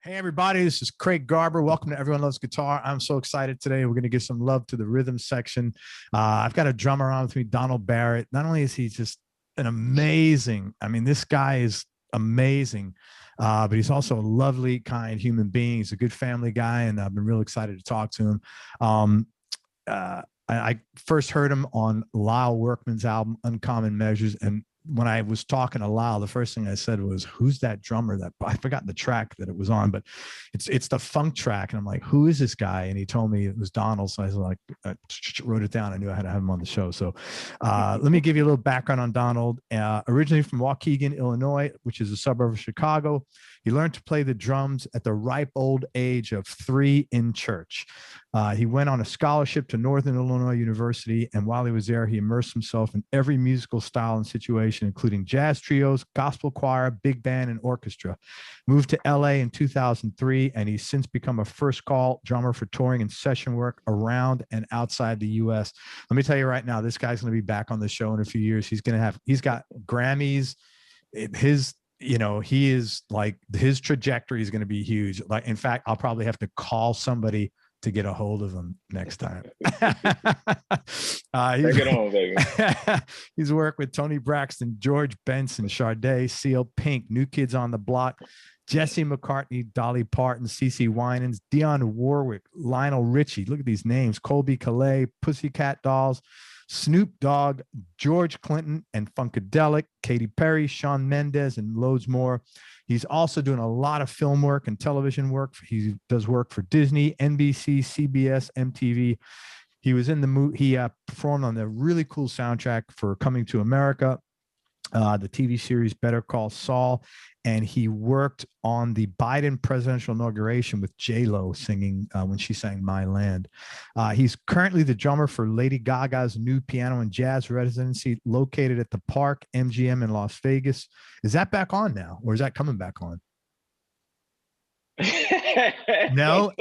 Hey, everybody, this is Craig Garber. Welcome to Everyone Loves Guitar. I'm so excited today. We're going to give some love to the rhythm section. I've got a drummer on with me, Donald Barrett. Not only is he just an amazing, this guy is amazing, but he's also a lovely, kind human being. He's a good family guy, and I've been real excited to talk to him. I first heard him on Lyle Workman's album, Uncommon Measures, and when I was talking to Lyle, the first thing I said was, "Who's that drummer?" That I forgot the track that it was on, but it's the funk track. And I'm like, "Who is this guy?" And he told me it was Donald. So I was like, I wrote it down. I knew I had to have him on the show. So let me give you a little background on Donald. Originally from Waukegan, Illinois, which is a suburb of Chicago. He learned to play the drums at the ripe old age of 3 in church. He went on a scholarship to Northern Illinois University, and while he was there, he immersed himself in every musical style and situation, including jazz trios, gospel choir, big band, and orchestra. Moved to LA in 2003, and he's since become a first call drummer for touring and session work around and outside the U.S. Let me tell you right now, this guy's going to be back on the show in a few years. He's got Grammys. He is like, his trajectory is going to be huge. Like, in fact, I'll probably have to call somebody to get a hold of him next time. Bring it on, baby. He's worked with Toni Braxton, George Benson, Sade, Seal, Pink, New Kids on the Block, Jesse McCartney, Dolly Parton, CeCe Winans, Dionne Warwick, Lionel Richie. Look at these names: Colbie Caillat, PussyCat Dolls, Snoop Dogg, George Clinton and Funkadelic, Katy Perry, Shawn Mendes, and loads more. He's also doing a lot of film work and television work. He does work for Disney, NBC, CBS, MTV. He was in the movie. He performed on the really cool soundtrack for Coming to America, the TV series Better Call Saul, and he worked on the Biden Presidential Inauguration with J-Lo singing when she sang My Land. He's currently the drummer for Lady Gaga's new piano and jazz residency located at the Park MGM in Las Vegas. Is that back on now, or is that coming back on? No,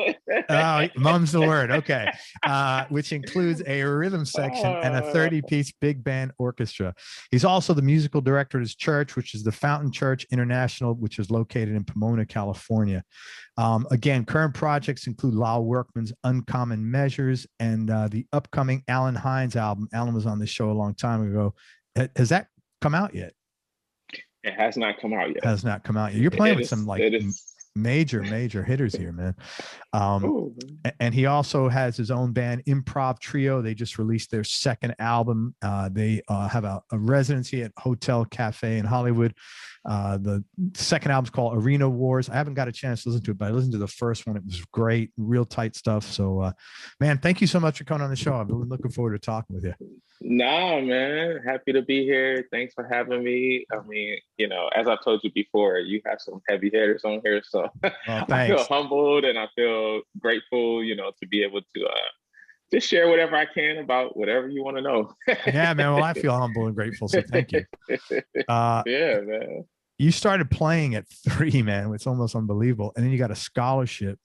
mum's the word. Okay. Which includes a rhythm section and a 30-piece big band orchestra. He's also the musical director of his church, which is the Fountain Church International, which is located in Pomona, California. Again, current projects include Lyle Workman's Uncommon Measures and the upcoming Alan Hines album. Alan was on the show a long time ago. Has that come out yet? It has not come out yet. Has not come out yet. You're playing with some major hitters here, man. And he also has his own band, Improv Trio. They just released their second album. They have a residency at Hotel Cafe in Hollywood. The second album's called Arena Wars. I haven't got a chance to listen to it, but I listened to the first one. It was great, real tight stuff. So, man, thank you so much for coming on the show. I've been looking forward to talking with you. Nah, man, happy to be here. Thanks for having me. As I told you before, you have some heavy hitters on here, so I feel humbled and I feel grateful, to be able to just share whatever I can about whatever you want to know. Yeah, man. Well, I feel humble and grateful, so thank you. Yeah, man. You started playing at 3, man. It's almost unbelievable. And then you got a scholarship.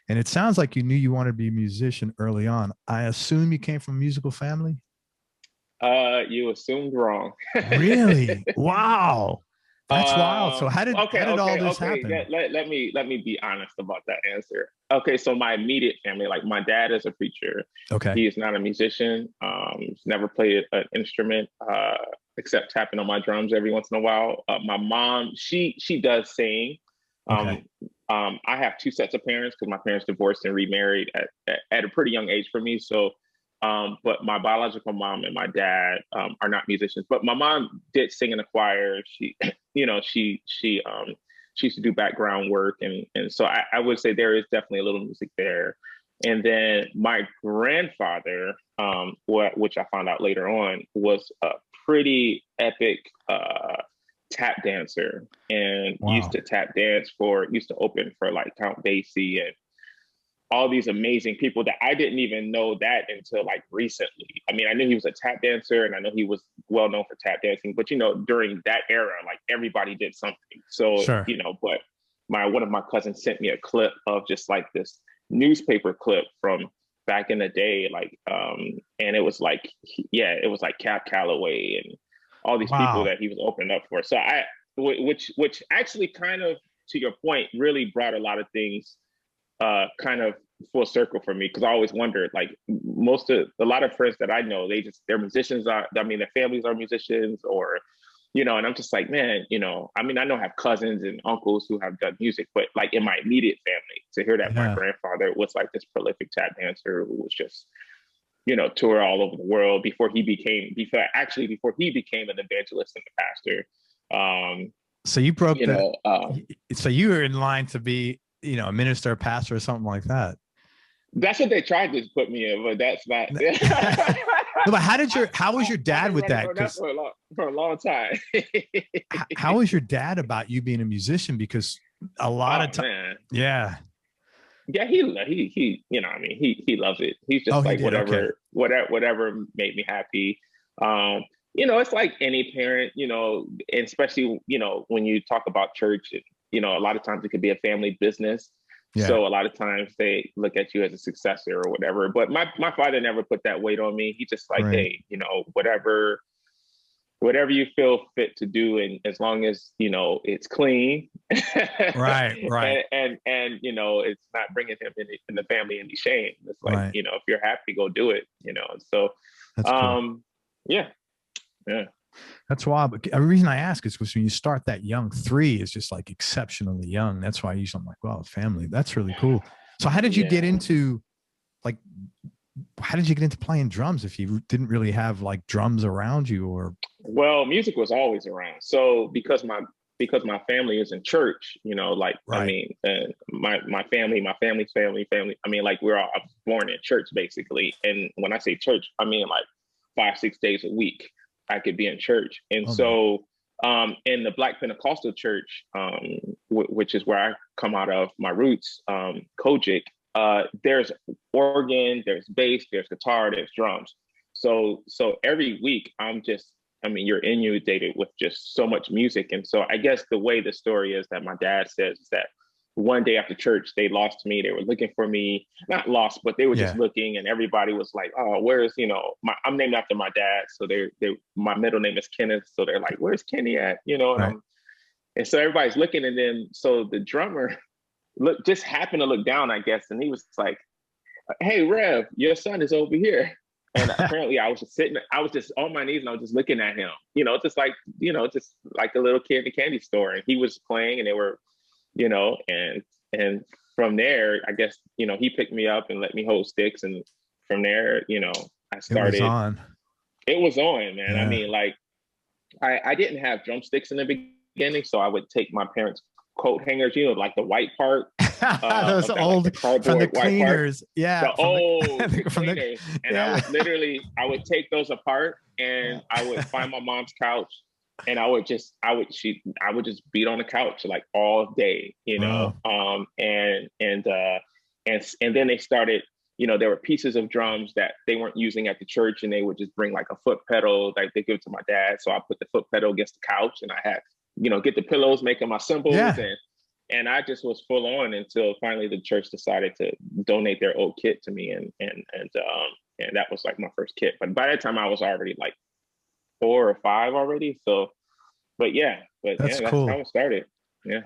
And it sounds like you knew you wanted to be a musician early on. I assume you came from a musical family? You assumed wrong. Really? Wow. That's wild. So how did all this happen? Yeah, let me be honest about that answer. Okay, so my immediate family, like my dad is a preacher. Okay. He is not a musician. He's never played an instrument except tapping on my drums every once in a while. My mom, she does sing. Okay. I have 2 sets of parents because my parents divorced and remarried at a pretty young age for me. So but my biological mom and my dad are not musicians. But my mom did sing in a choir. She, she used to do background work, and so I would say there is definitely a little music there. And then my grandfather, which I found out later on, was a pretty epic tap dancer, and used to open for like Count Basie and all these amazing people that I didn't even know that until like recently. I mean, I knew he was a tap dancer and I know he was well known for tap dancing, but during that era, like everybody did something. So, sure. But one of my cousins sent me a clip of just like this newspaper clip from back in the day, like, and it was like, it was like Cap Calloway and all these people that he was opening up for. So which actually kind of to your point, really brought a lot of things kind of full circle for me, because I always wondered, like, a lot of friends that I know, they're musicians. Their families are musicians, or, and I'm just like, man, I know I have cousins and uncles who have done music, but like in my immediate family, to hear that my grandfather was like this prolific tap dancer who was just, tour all over the world before he became an evangelist and a pastor. So you broke so you were in line to be, a minister, a pastor, or something like that. That's what they tried to put me in, but that's not. No, but how was your dad with that? For a long time. How was your dad about you being a musician? Because a lot of times, yeah, he loves it. He's just whatever made me happy. It's like any parent, and especially, when you talk about church, a lot of times it could be a family business. Yeah. So a lot of times they look at you as a successor or whatever. But my father never put that weight on me. He just like, hey, whatever you feel fit to do, and as long as it's clean, right, and it's not bringing him in the family any shame. It's like if you're happy, go do it. So that's cool. Yeah. That's wild. But the reason I ask is because when you start that young, 3 is just like exceptionally young. That's why I'm like, wow, family, that's really cool. So how did you get into playing drums if you didn't really have like drums around you? Or well, music was always around. So because my family is in church, my family's family. I mean, like I was born in church basically. And when I say church, I mean like 5-6 days a week I could be in church. And so in the Black Pentecostal church, which is where I come out of, my roots, Kojic, there's organ, there's bass, there's guitar, there's drums. So every week you're inundated with just so much music. And so I guess the way the story is that my dad says is that one day after church, they lost me. They were looking for me, not lost, but they were just looking, and everybody was like, oh, where's, I'm named after my dad. So my middle name is Kenneth. So they're like, where's Kenny at? And so everybody's looking. And then, so the drummer just happened to look down, I guess. And he was like, hey, Rev, your son is over here. And apparently I was just on my knees and I was just looking at him, just like a little kid in a candy store. And he was playing, and they were, and from there, I guess, he picked me up and let me hold sticks. And from there, I started. It was on, man. Yeah. I mean, like, I didn't have drumsticks in the beginning, so I would take my parents' coat hangers, like the white part. Those old, like from the cleaners. Part, the old cleaners. And I would take those apart, and I would find my mom's couch. And I would just beat on the couch like all day, Wow. And then they started, there were pieces of drums that they weren't using at the church, and they would just bring like a foot pedal, like they give it to my dad. So I put the foot pedal against the couch, and I had, get the pillows, making my cymbals, and I just was full on until finally the church decided to donate their old kit to me, and that was like my first kit. But by that time I was already like 4 or 5 already. So, that's cool. How it started. Yeah.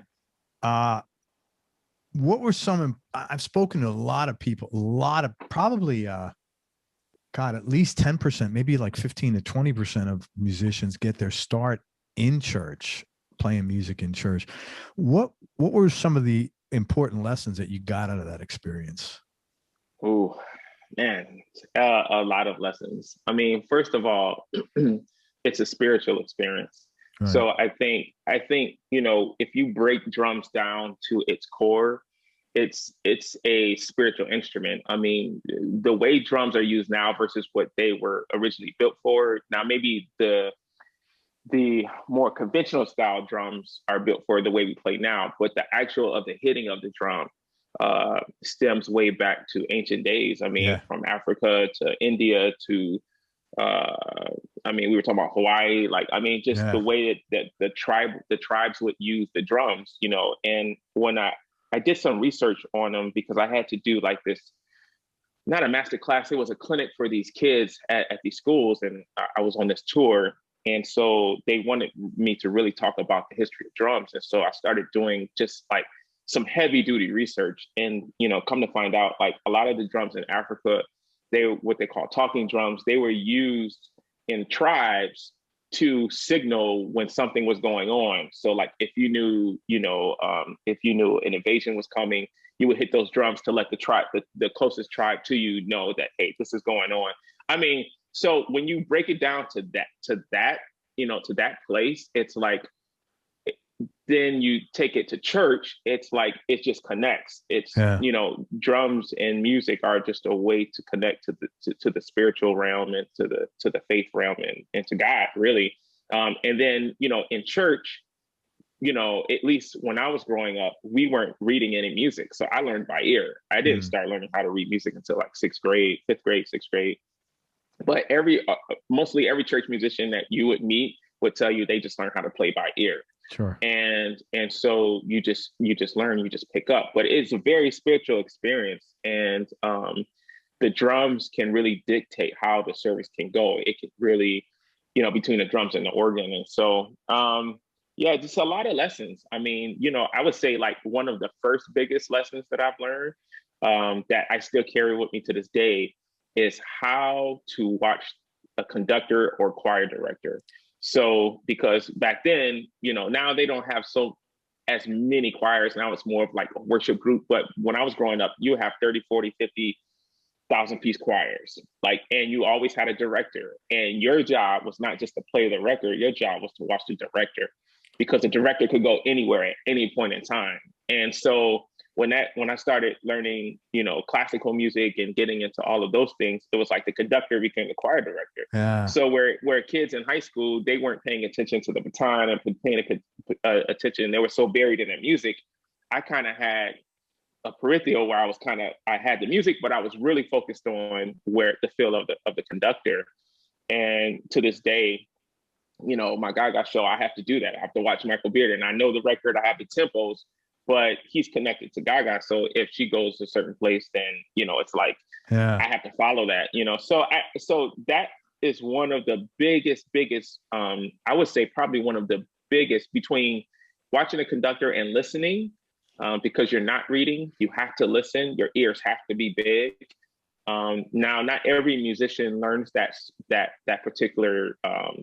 What were I've spoken to a lot of people, probably, at least 10%, maybe like 15 to 20% of musicians get their start in church, playing music in church. What were some of the important lessons that you got out of that experience? Oh, man, a lot of lessons. I mean, first of all, it's a spiritual experience. Right. So I think, if you break drums down to its core, it's a spiritual instrument. I mean, the way drums are used now versus what they were originally built for. Now, maybe the more conventional style drums are built for the way we play now, but the hitting of the drum stems way back to ancient days. I mean, from Africa to India to, we were talking about Hawaii, the way that the tribes would use the drums, and when I did some research on them, because I had to do like this, not a master class, it was a clinic for these kids at these schools. And I was on this tour, And so they wanted me to really talk about the history of drums. And so I started doing just like some heavy duty research, and, you know, come to find out, like, a lot of the drums in Africa, what they call talking drums, they were used in tribes to signal when something was going on. So like if you knew, if you knew an invasion was coming, you would hit those drums to let the tribe, the closest tribe to you, know that, hey, this is going on. I mean, so when you break it down to that, to that place, it's like, then you take it to church, it's like, it just connects. It's, drums and music are just a way to connect to the spiritual realm and to the faith realm and to God, really. And then, in church, at least when I was growing up, we weren't reading any music. So I learned by ear. I didn't start learning how to read music until like fifth grade, sixth grade. But mostly every church musician that you would meet would tell you they just learn how to play by ear. Sure. And so you just learn, you just pick up. But it's a very spiritual experience, and the drums can really dictate how the service can go. It can really, between the drums and the organ. And so, just a lot of lessons. I mean, I would say like one of the first biggest lessons that I've learned that I still carry with me to this day is how to watch a conductor or choir director. So, because back then, now they don't have as many choirs. Now it's more of like a worship group. But when I was growing up, you have 30, 40, 50,000 piece choirs, and you always had a director, and your job was not just to play the record. Your job was to watch the director, because the director could go anywhere at any point in time. And so when I started learning, classical music and getting into all of those things, it was like the conductor became the choir director. Yeah. So where kids in high school, they weren't paying attention to the baton and paying attention. They were so buried in their music. I kind of had a peripheral where I had the music, but I was really focused on where the feel of the conductor. And to this day, my Gaga show, I have to do that. I have to watch Michael Beard, and I know the record, I have the tempos, but he's connected to Gaga. So if she goes to a certain place, then, it's like, I have to follow that, so that is one of the biggest, I would say probably one of the biggest between watching a conductor and listening, because you're not reading, you have to listen. Your ears have to be big. Now, not every musician learns that particular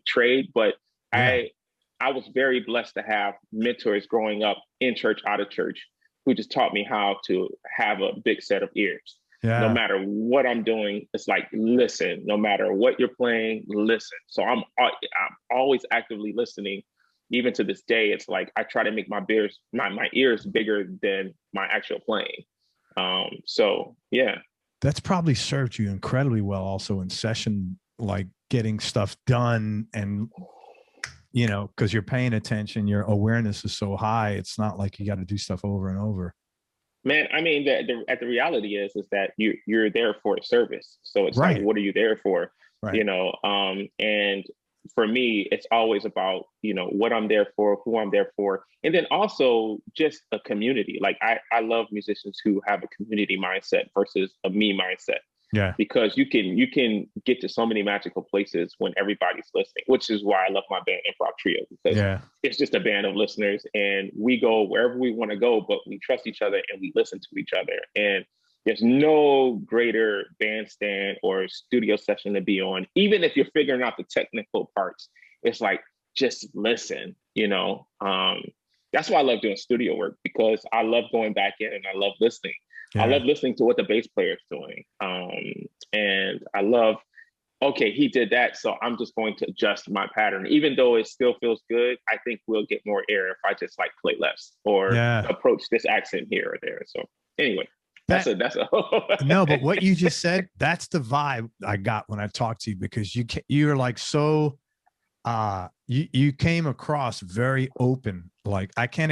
trade, but I was very blessed to have mentors growing up in church, out of church, who just taught me how to have a big set of ears. Yeah. No matter what I'm doing, it's like, listen. No matter what you're playing, listen. So I'm always actively listening. Even to this day, it's like I try to make my ears bigger than my actual playing. So yeah. That's probably served you incredibly well also in session, like getting stuff done, and because you're paying attention, your awareness is so high. It's not like you got to do stuff over and over. Man, I mean, the reality is that you're there for a service. So it's like, what are you there for? Right. And for me, it's always about, what I'm there for, who I'm there for. And then also just a community. Like I love musicians who have a community mindset versus a me mindset. Yeah. Because you can get to so many magical places when everybody's listening, which is why I love my band Improv Trio, because it's just a band of listeners, and we go wherever we want to go, but we trust each other and we listen to each other. And there's no greater bandstand or studio session to be on. Even if you're figuring out the technical parts, it's like, just listen, That's why I love doing studio work, because I love going back in and I love listening. Yeah. I love listening to what the bass player is doing. And I love, okay, he did that, so I'm just going to adjust my pattern. Even though it still feels good, I think we'll get more air if I just like play less or approach this accent here or there. So anyway. That's a no, but what you just said, that's the vibe I got when I talked to you, because you're like so you came across very open. Like I can't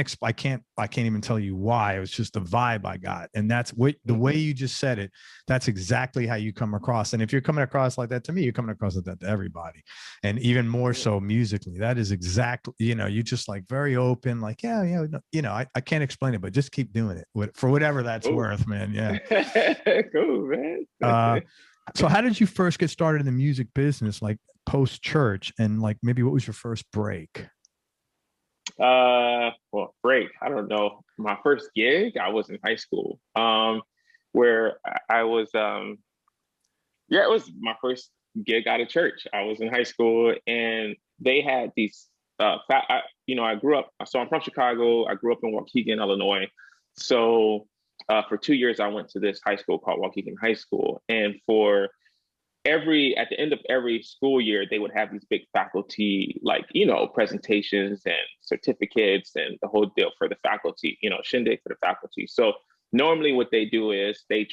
even tell you why. It was just the vibe I got. And that's the way you just said it. That's exactly how you come across. And if you're coming across like that to me, you're coming across like that to everybody. And even more so musically, that is exactly, you just like very open, like, I can't explain it, but just keep doing it for whatever that's worth, man. Yeah. Cool, man. So how did you first get started in the music business, like post church, and like maybe what was your first break? Well, break. I don't know. My first gig, I was in high school. Where I was yeah, it was my first gig out of church. I was in high school and they had these I grew up, so I'm from Chicago. I grew up in Waukegan, Illinois. So for 2 years I went to this high school called Waukegan High School. And for at the end of every school year, they would have these big faculty, like, presentations and certificates and the whole deal for the faculty, shindig for the faculty. So normally what they do is they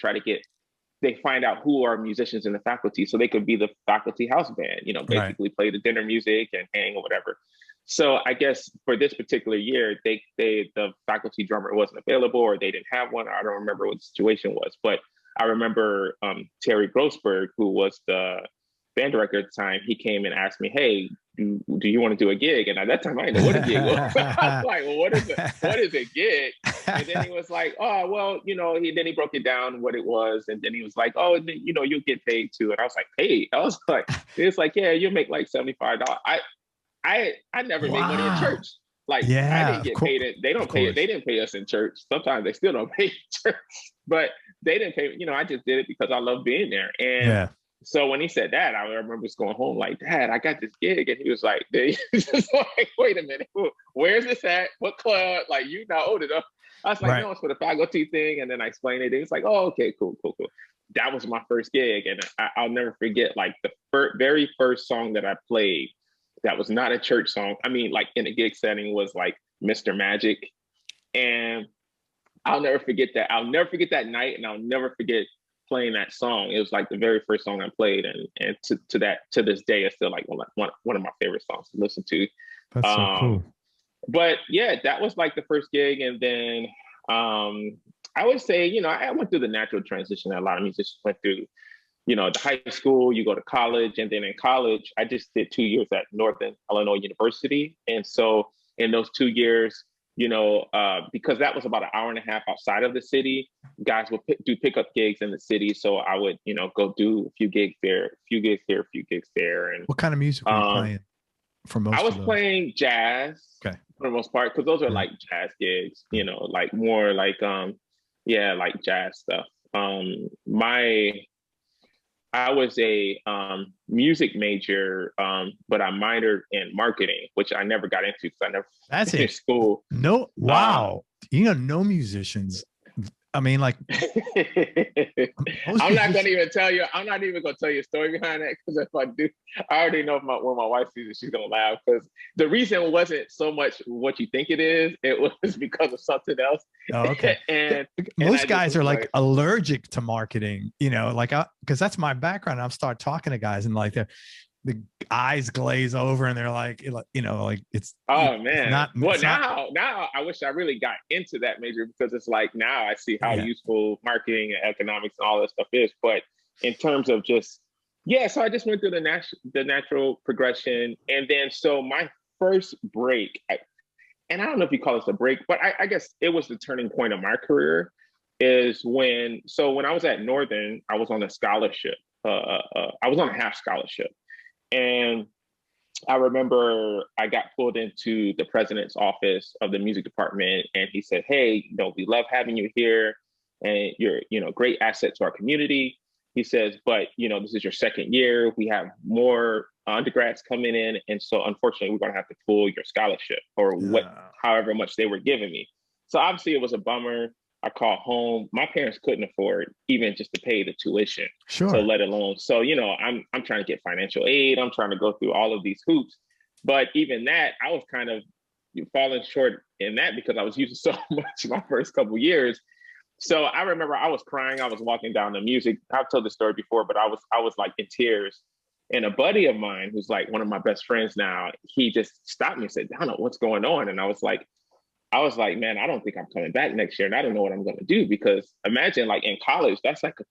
find out who are musicians in the faculty so they could be the faculty house band, basically play the dinner music and hang or whatever. So I guess for this particular year, the faculty drummer wasn't available or they didn't have one. I don't remember what the situation was, but I remember Terry Grossberg, who was the band director at the time, he came and asked me, hey, do you want to do a gig? And at that time, I didn't know what a gig was. I was like, well, what is a gig? And then he was like, oh, well, then he broke it down what it was. And then he was like, oh, you'll get paid too. And I was like, paid? I was like, it's like, yeah, you'll make like $75. I never made money in church. Like, I didn't get paid. They don't pay it. They didn't pay us in church. Sometimes they still don't pay in church, but they didn't pay. I just did it because I love being there. And so when he said that, I remember just going home like, Dad, I got this gig. And he was like, just like, wait a minute, where's this at? What club? Like, you not old enough. I was like, no, it's for the faculty thing. And then I explained it. He was like, oh, okay, cool. That was my first gig. And I'll never forget, like, the very first song that I played that was not a church song. I mean, like, in a gig setting was like Mr. Magic. And I'll never forget that. I'll never forget that night. And I'll never forget playing that song. It was like the very first song I played. And to this day, it's still like one of my favorite songs to listen to. That's so cool. But yeah, that was like the first gig. And then I would say, I went through the natural transition that a lot of musicians went through. The high school, you go to college, and then in college, I just did 2 years at Northern Illinois University. And so in those 2 years, because that was about an hour and a half outside of the city, guys would do pickup gigs in the city. So I would, go do a few gigs there, a few gigs here, a few gigs there. And what kind of music were you playing for most I was playing jazz for the most part, because those are like jazz gigs, like more like, like jazz stuff. I was a music major, but I minored in marketing, which I never got into because I never finished school. No, wow. No musicians. I mean, like, I'm not going to even tell you. I'm not even going to tell you a story behind that, because if I do, I already know when my wife sees it, she's going to laugh, because the reason wasn't so much what you think it is. It was because of something else. Oh, okay. and most guys are like allergic to marketing, like, because that's my background. I'll start talking to guys and like the eyes glaze over and they're like, like it's, oh man. It's now I wish I really got into that major, because it's like, now I see how useful marketing and economics and all that stuff is. But in terms of just, so I just went through the natural progression. And then, so my first break, and I don't know if you call this a break, but I guess it was the turning point of my career, is when I was at Northern, I was on a scholarship. I was on a half scholarship. And I remember I got pulled into the president's office of the music department, and he said, hey, we love having you here, and you're, great asset to our community. He says, but, this is your second year. We have more undergrads coming in. And so unfortunately, we're going to have to pull your scholarship, or however much they were giving me. So obviously it was a bummer. I called home. My parents couldn't afford even just to pay the tuition. Sure. So let alone. So, I'm trying to get financial aid. I'm trying to go through all of these hoops. But even that, I was kind of falling short in that, because I was using so much my first couple of years. So I remember I was crying. I was walking down the music. I've told this story before, but I was like in tears. And a buddy of mine, who's like one of my best friends now, he just stopped me and said, Donald, what's going on? And I was like, man, I don't think I'm coming back next year, and I don't know what I'm going to do, because imagine, like, in college, that's like a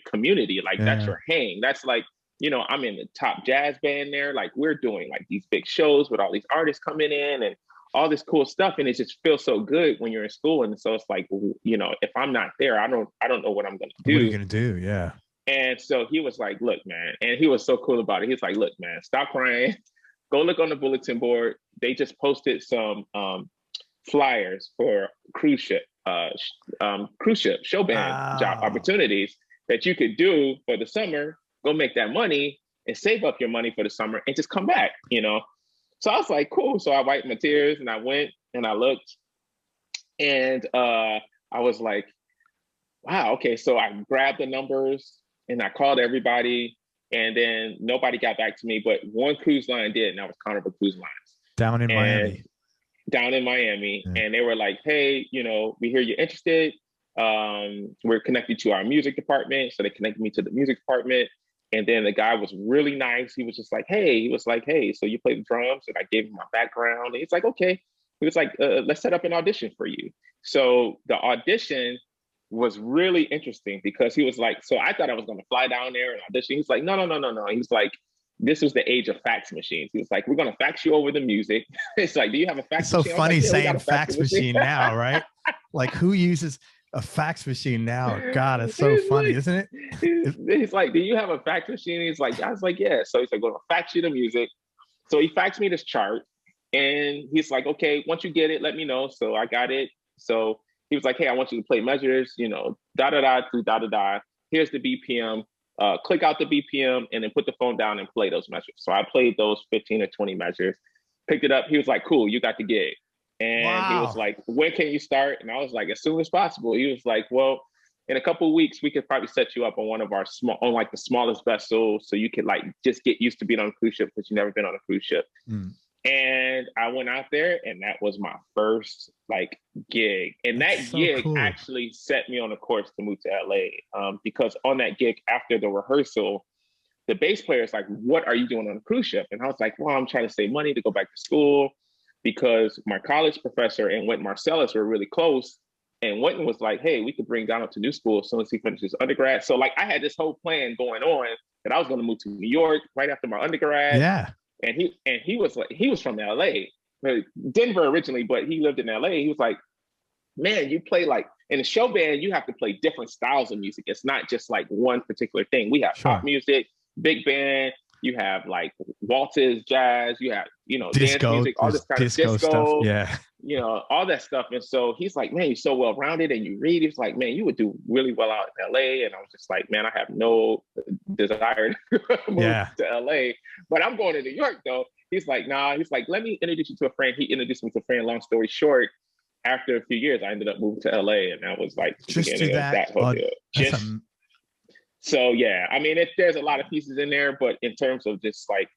community, like that's your hang. That's like, I'm in the top jazz band there. Like, we're doing like these big shows with all these artists coming in and all this cool stuff. And it just feels so good when you're in school. And so it's like, if I'm not there, I don't know what I'm going to do. What are you going to do? Yeah. And so he was like, look, man, and he was so cool about it. He's like, look, man, stop crying. Go look on the bulletin board. They just posted some flyers for cruise ship show band job opportunities that you could do for the summer. Go make that money and save up your money for the summer and just come back, you know? So I was like, cool. So I wiped my tears and I went and I looked and I was like, wow, okay. So I grabbed the numbers and I called everybody and then nobody got back to me, but one cruise line did, and that was Carnival Cruise Lines. Down in Miami. Down in Miami. Yeah. And they were like, hey, you know, we hear you're interested. We're connected to our music department. So they connected me to the music department. And then the guy was really nice. He was just like, hey, so you play the drums? And I gave him my background. And he's like, okay. He was like, let's set up an audition for you. So the audition was really interesting because he was like, so I thought I was going to fly down there and audition. He's like, no. He's like, this was the age of fax machines. He was like, we're going to fax you over the music. It's like, do you have a fax machine? It's so funny like, saying fax machine now, right? Like who uses a fax machine now? God, it's so funny, isn't it? He's like, do you have a fax machine? He's like, I was like, yeah. So he's like, we're going to fax you the music. So he faxed me this chart and he's like, okay, once you get it, let me know. So I got it. So he was like, hey, I want you to play measures, you know, da-da-da through da-da-da. Here's the BPM. Click out the BPM and then put the phone down and play those measures. So I played those 15 or 20 measures, picked it up. He was like, cool, you got the gig. And He was like, when can you start? And I was like, as soon as possible. He was like, well, in a couple of weeks, we could probably set you up on one of our the smallest vessels. So you could like just get used to being on a cruise ship because you've never been on a cruise ship. Mm. And I went out there and that was my first like gig. And that gig actually set me on a course to move to LA because on that gig after the rehearsal, the bass player is like, what are you doing on a cruise ship? And I was like, well, I'm trying to save money to go back to school because my college professor and Wynton Marsalis were really close. And Wynton was like, hey, we could bring Donald to New School as soon as he finishes undergrad. So like I had this whole plan going on that I was going to move to New York right after my undergrad. Yeah. And he was from LA, Denver originally, but he lived in LA. He was like, man, you play like in a show band, you have to play different styles of music. It's not just like one particular thing. We have pop music, big band, you have like waltzes, jazz, you have, you know, disco, dance music, all this kind of disco stuff. Yeah. You know, all that stuff. And so he's like, man, you're so well-rounded and you read. He's like, man, you would do really well out in LA. And I was just like, man, I have no desire to move to LA, but I'm going to New York though. He's like, nah, he's like, let me introduce you to a friend. He introduced me to a friend. Long story short, after a few years, I ended up moving to LA and that was like the beginning of that whole deal. So yeah, I mean, there's a lot of pieces in there, but in terms of just like,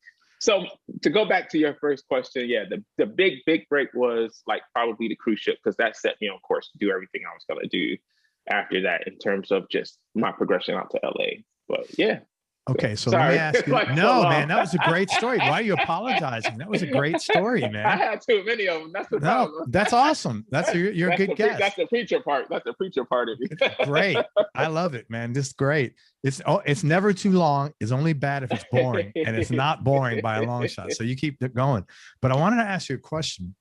so to go back to your first question, yeah, the big break was like probably the cruise ship because that set me on course to do everything I was gonna do after that in terms of just my progression out to LA. But yeah. Okay, so let me ask you. No, man, that was a great story. Why are you apologizing? That was a great story, man. I had too many of them. That's the problem. That's awesome. You're a good guest. That's the preacher part. That's the preacher part of it. Great. I love it, man. This is great. It's never too long. It's only bad if it's boring, and it's not boring by a long shot. So you keep it going. But I wanted to ask you a question.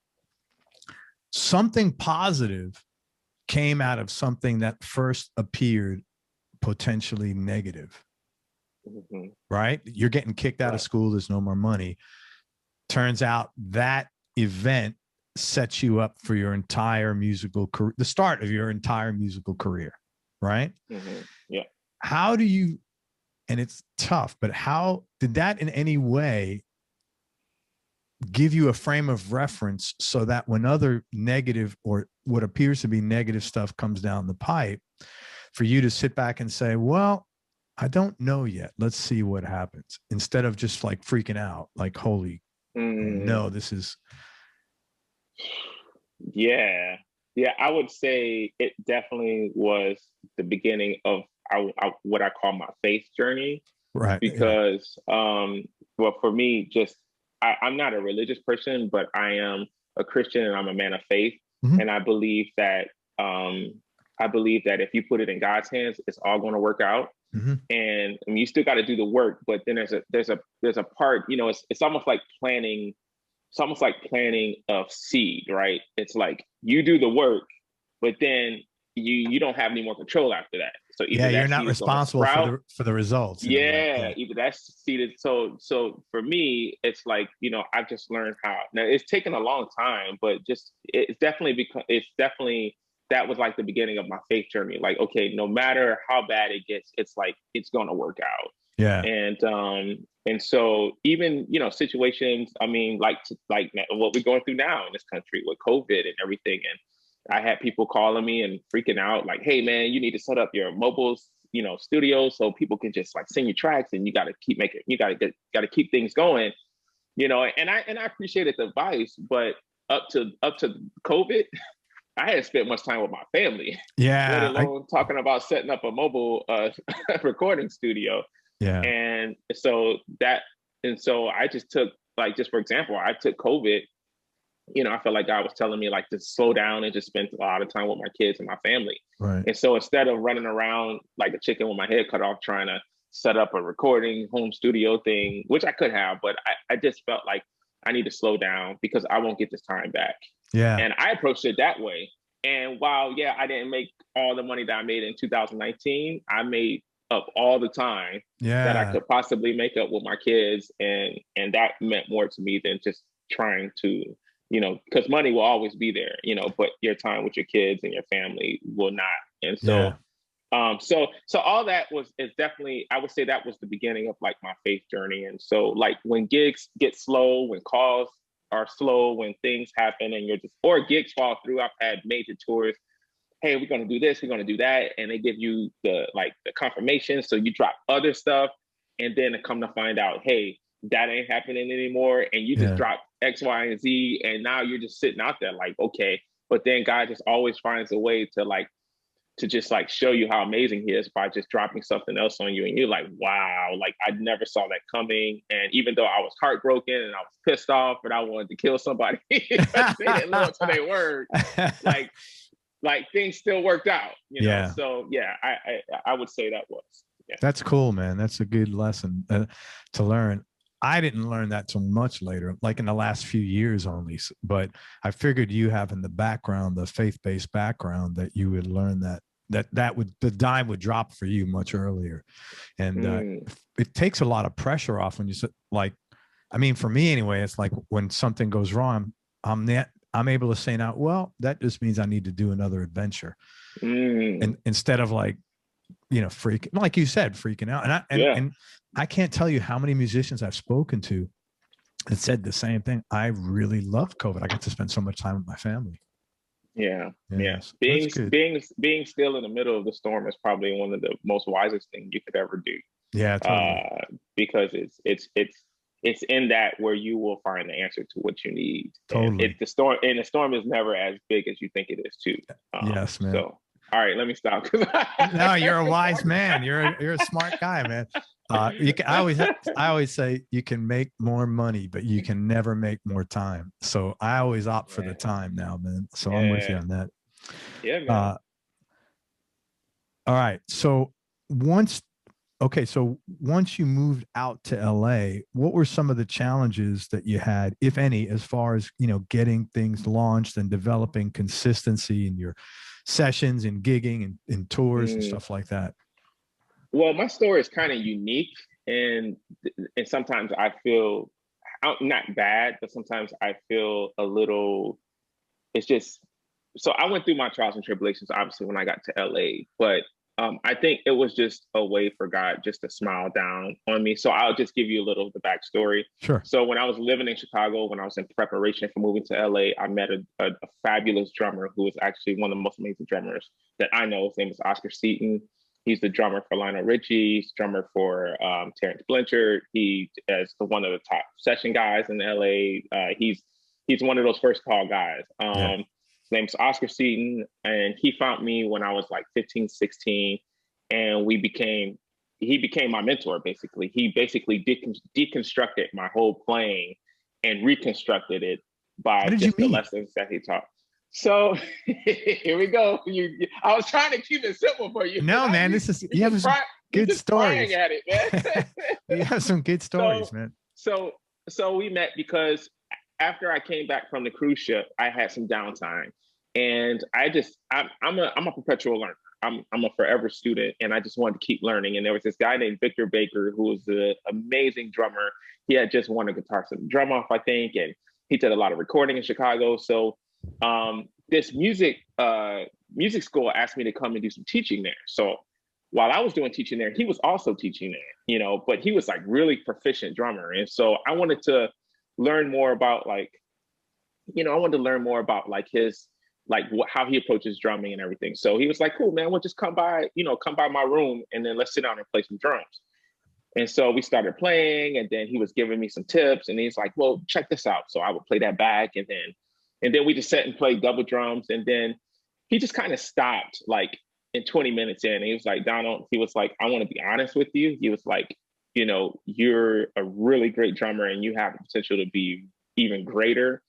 Something positive came out of something that first appeared potentially negative. Mm-hmm. Right? You're getting kicked out of school. There's no more money. Turns out that event sets you up for your entire musical career, the start of your entire musical career. Right? Mm-hmm. Yeah. How do you, and it's tough, but how did that in any way give you a frame of reference so that when other negative or what appears to be negative stuff comes down the pipe, for you to sit back and say, well, I don't know yet. Let's see what happens. Instead of just like freaking out, like, holy, no, this is. Yeah. Yeah. I would say it definitely was the beginning of what I call my faith journey. Right. Because, well, for me, just, I'm not a religious person, but I am a Christian and I'm a man of faith. Mm-hmm. And I believe that if you put it in God's hands, it's all going to work out. Mm-hmm. And I mean, you still got to do the work, but then there's a part, you know, it's almost like planting. It's almost like planting a seed, right? It's like you do the work, but then you don't have any more control after that. So either you're not responsible for the results. Yeah, either that's seeded. So for me, it's like, I've just learned how. Now it's taken a long time, but just it's definitely that was like the beginning of my faith journey. Like, okay, no matter how bad it gets, it's like it's gonna work out. Yeah. And so even situations, I mean, like what we're going through now in this country with COVID and everything, and I had people calling me and freaking out, like, "Hey, man, you need to set up your mobile, studio so people can just like sing your tracks, and you got to keep making, you got to keep things going, And I appreciated the advice, but up to COVID, I hadn't spent much time with my family. Yeah, let alone talking about setting up a mobile recording studio. Yeah, and so I just took, like, just for example, I took COVID. I felt like God was telling me like to slow down and just spend a lot of time with my kids and my family. Right. And so instead of running around like a chicken with my head cut off, trying to set up a recording home studio thing, which I could have, but I just felt like I need to slow down because I won't get this time back. Yeah. And I approached it that way. And while, I didn't make all the money that I made in 2019, I made up all the time that I could possibly make up with my kids. And that meant more to me than just trying to, because money will always be there, but your time with your kids and your family will not. And so, so all that is definitely, I would say that was the beginning of like my faith journey. And so like when gigs get slow, when calls are slow, when things happen and or gigs fall through, I've had major tours. Hey, we're going to do this, we're going to do that. And they give you the confirmation. So you drop other stuff and then come to find out, hey, that ain't happening anymore. And you just drop X, Y, and Z. And now you're just sitting out there like, okay. But then God just always finds a way to just show you how amazing he is by just dropping something else on you. And you're like, wow, like I never saw that coming. And even though I was heartbroken and I was pissed off and I wanted to kill somebody, they didn't live up to their word. Like things still worked out, So I would say that was. Yeah. That's cool, man. That's a good lesson to learn. I didn't learn that till much later, like in the last few years only. But I figured you having the background, the faith-based background, that you would learn that the dime would drop for you much earlier. And it takes a lot of pressure off when you like, I mean, for me anyway, it's like when something goes wrong, I'm able to say now, well, that just means I need to do another adventure. And instead of like, freaking, like you said, freaking out. And I can't tell you how many musicians I've spoken to that said the same thing. I really loved COVID. I got to spend so much time with my family. Yeah. Being still in the middle of the storm is probably one of the most wisest things you could ever do. Yeah, totally. Because it's in that where you will find the answer to what you need. Totally. The storm is never as big as you think it is too. Yes, man. So, all right, let me stop. No, you're a wise man. You're a smart guy, man. I always say you can make more money, but you can never make more time. So I always opt for the time now, man. So I'm with you on that. Yeah, man. All right. So once you moved out to LA, what were some of the challenges that you had, if any, as far as, getting things launched and developing consistency in your sessions and gigging and tours and stuff like that? Well, my story is kind of unique, and sometimes I feel not bad, but sometimes I feel a little. It's just so I went through my trials and tribulations, obviously, when I got to LA, but I think it was just a way for God just to smile down on me. So I'll just give you a little of the backstory. Sure. So when I was living in Chicago, when I was in preparation for moving to LA, I met a fabulous drummer who is actually one of the most amazing drummers that I know. His name is Oscar Seaton. He's the drummer for Lionel Richie. He's drummer for Terrence Blanchard. He is one of the top session guys in LA. He's one of those first call guys. His name's Oscar Seaton, and he found me when I was like 15, 16, and he became my mentor, basically. He basically deconstructed my whole playing and reconstructed it by just the lessons that he taught. So here we go. I was trying to keep it simple for you. No, man, you have some good stories. At it, man. You have some good stories, man. So we met because after I came back from the cruise ship, I had some downtime. And I'm a perpetual learner. I'm a forever student, and I just wanted to keep learning. And there was this guy named Victor Baker who was an amazing drummer. He had just won a Guitar Center Drum Off, I think, and he did a lot of recording in Chicago. So this music school asked me to come and do some teaching there. So while I was doing teaching there, he was also teaching there, you know, but he was like really proficient drummer. And so I wanted to learn more about his, how he approaches drumming and everything. So he was like, cool, man, we'll just come by my room and then let's sit down and play some drums. And so we started playing, and then he was giving me some tips, and he's like, well, check this out. So I would play that back, and then we just sat and played double drums. And then he just kind of stopped like in 20 minutes in, and he was like, Donald, he was like, I want to be honest with you. He was like, you know, you're a really great drummer and you have the potential to be even greater.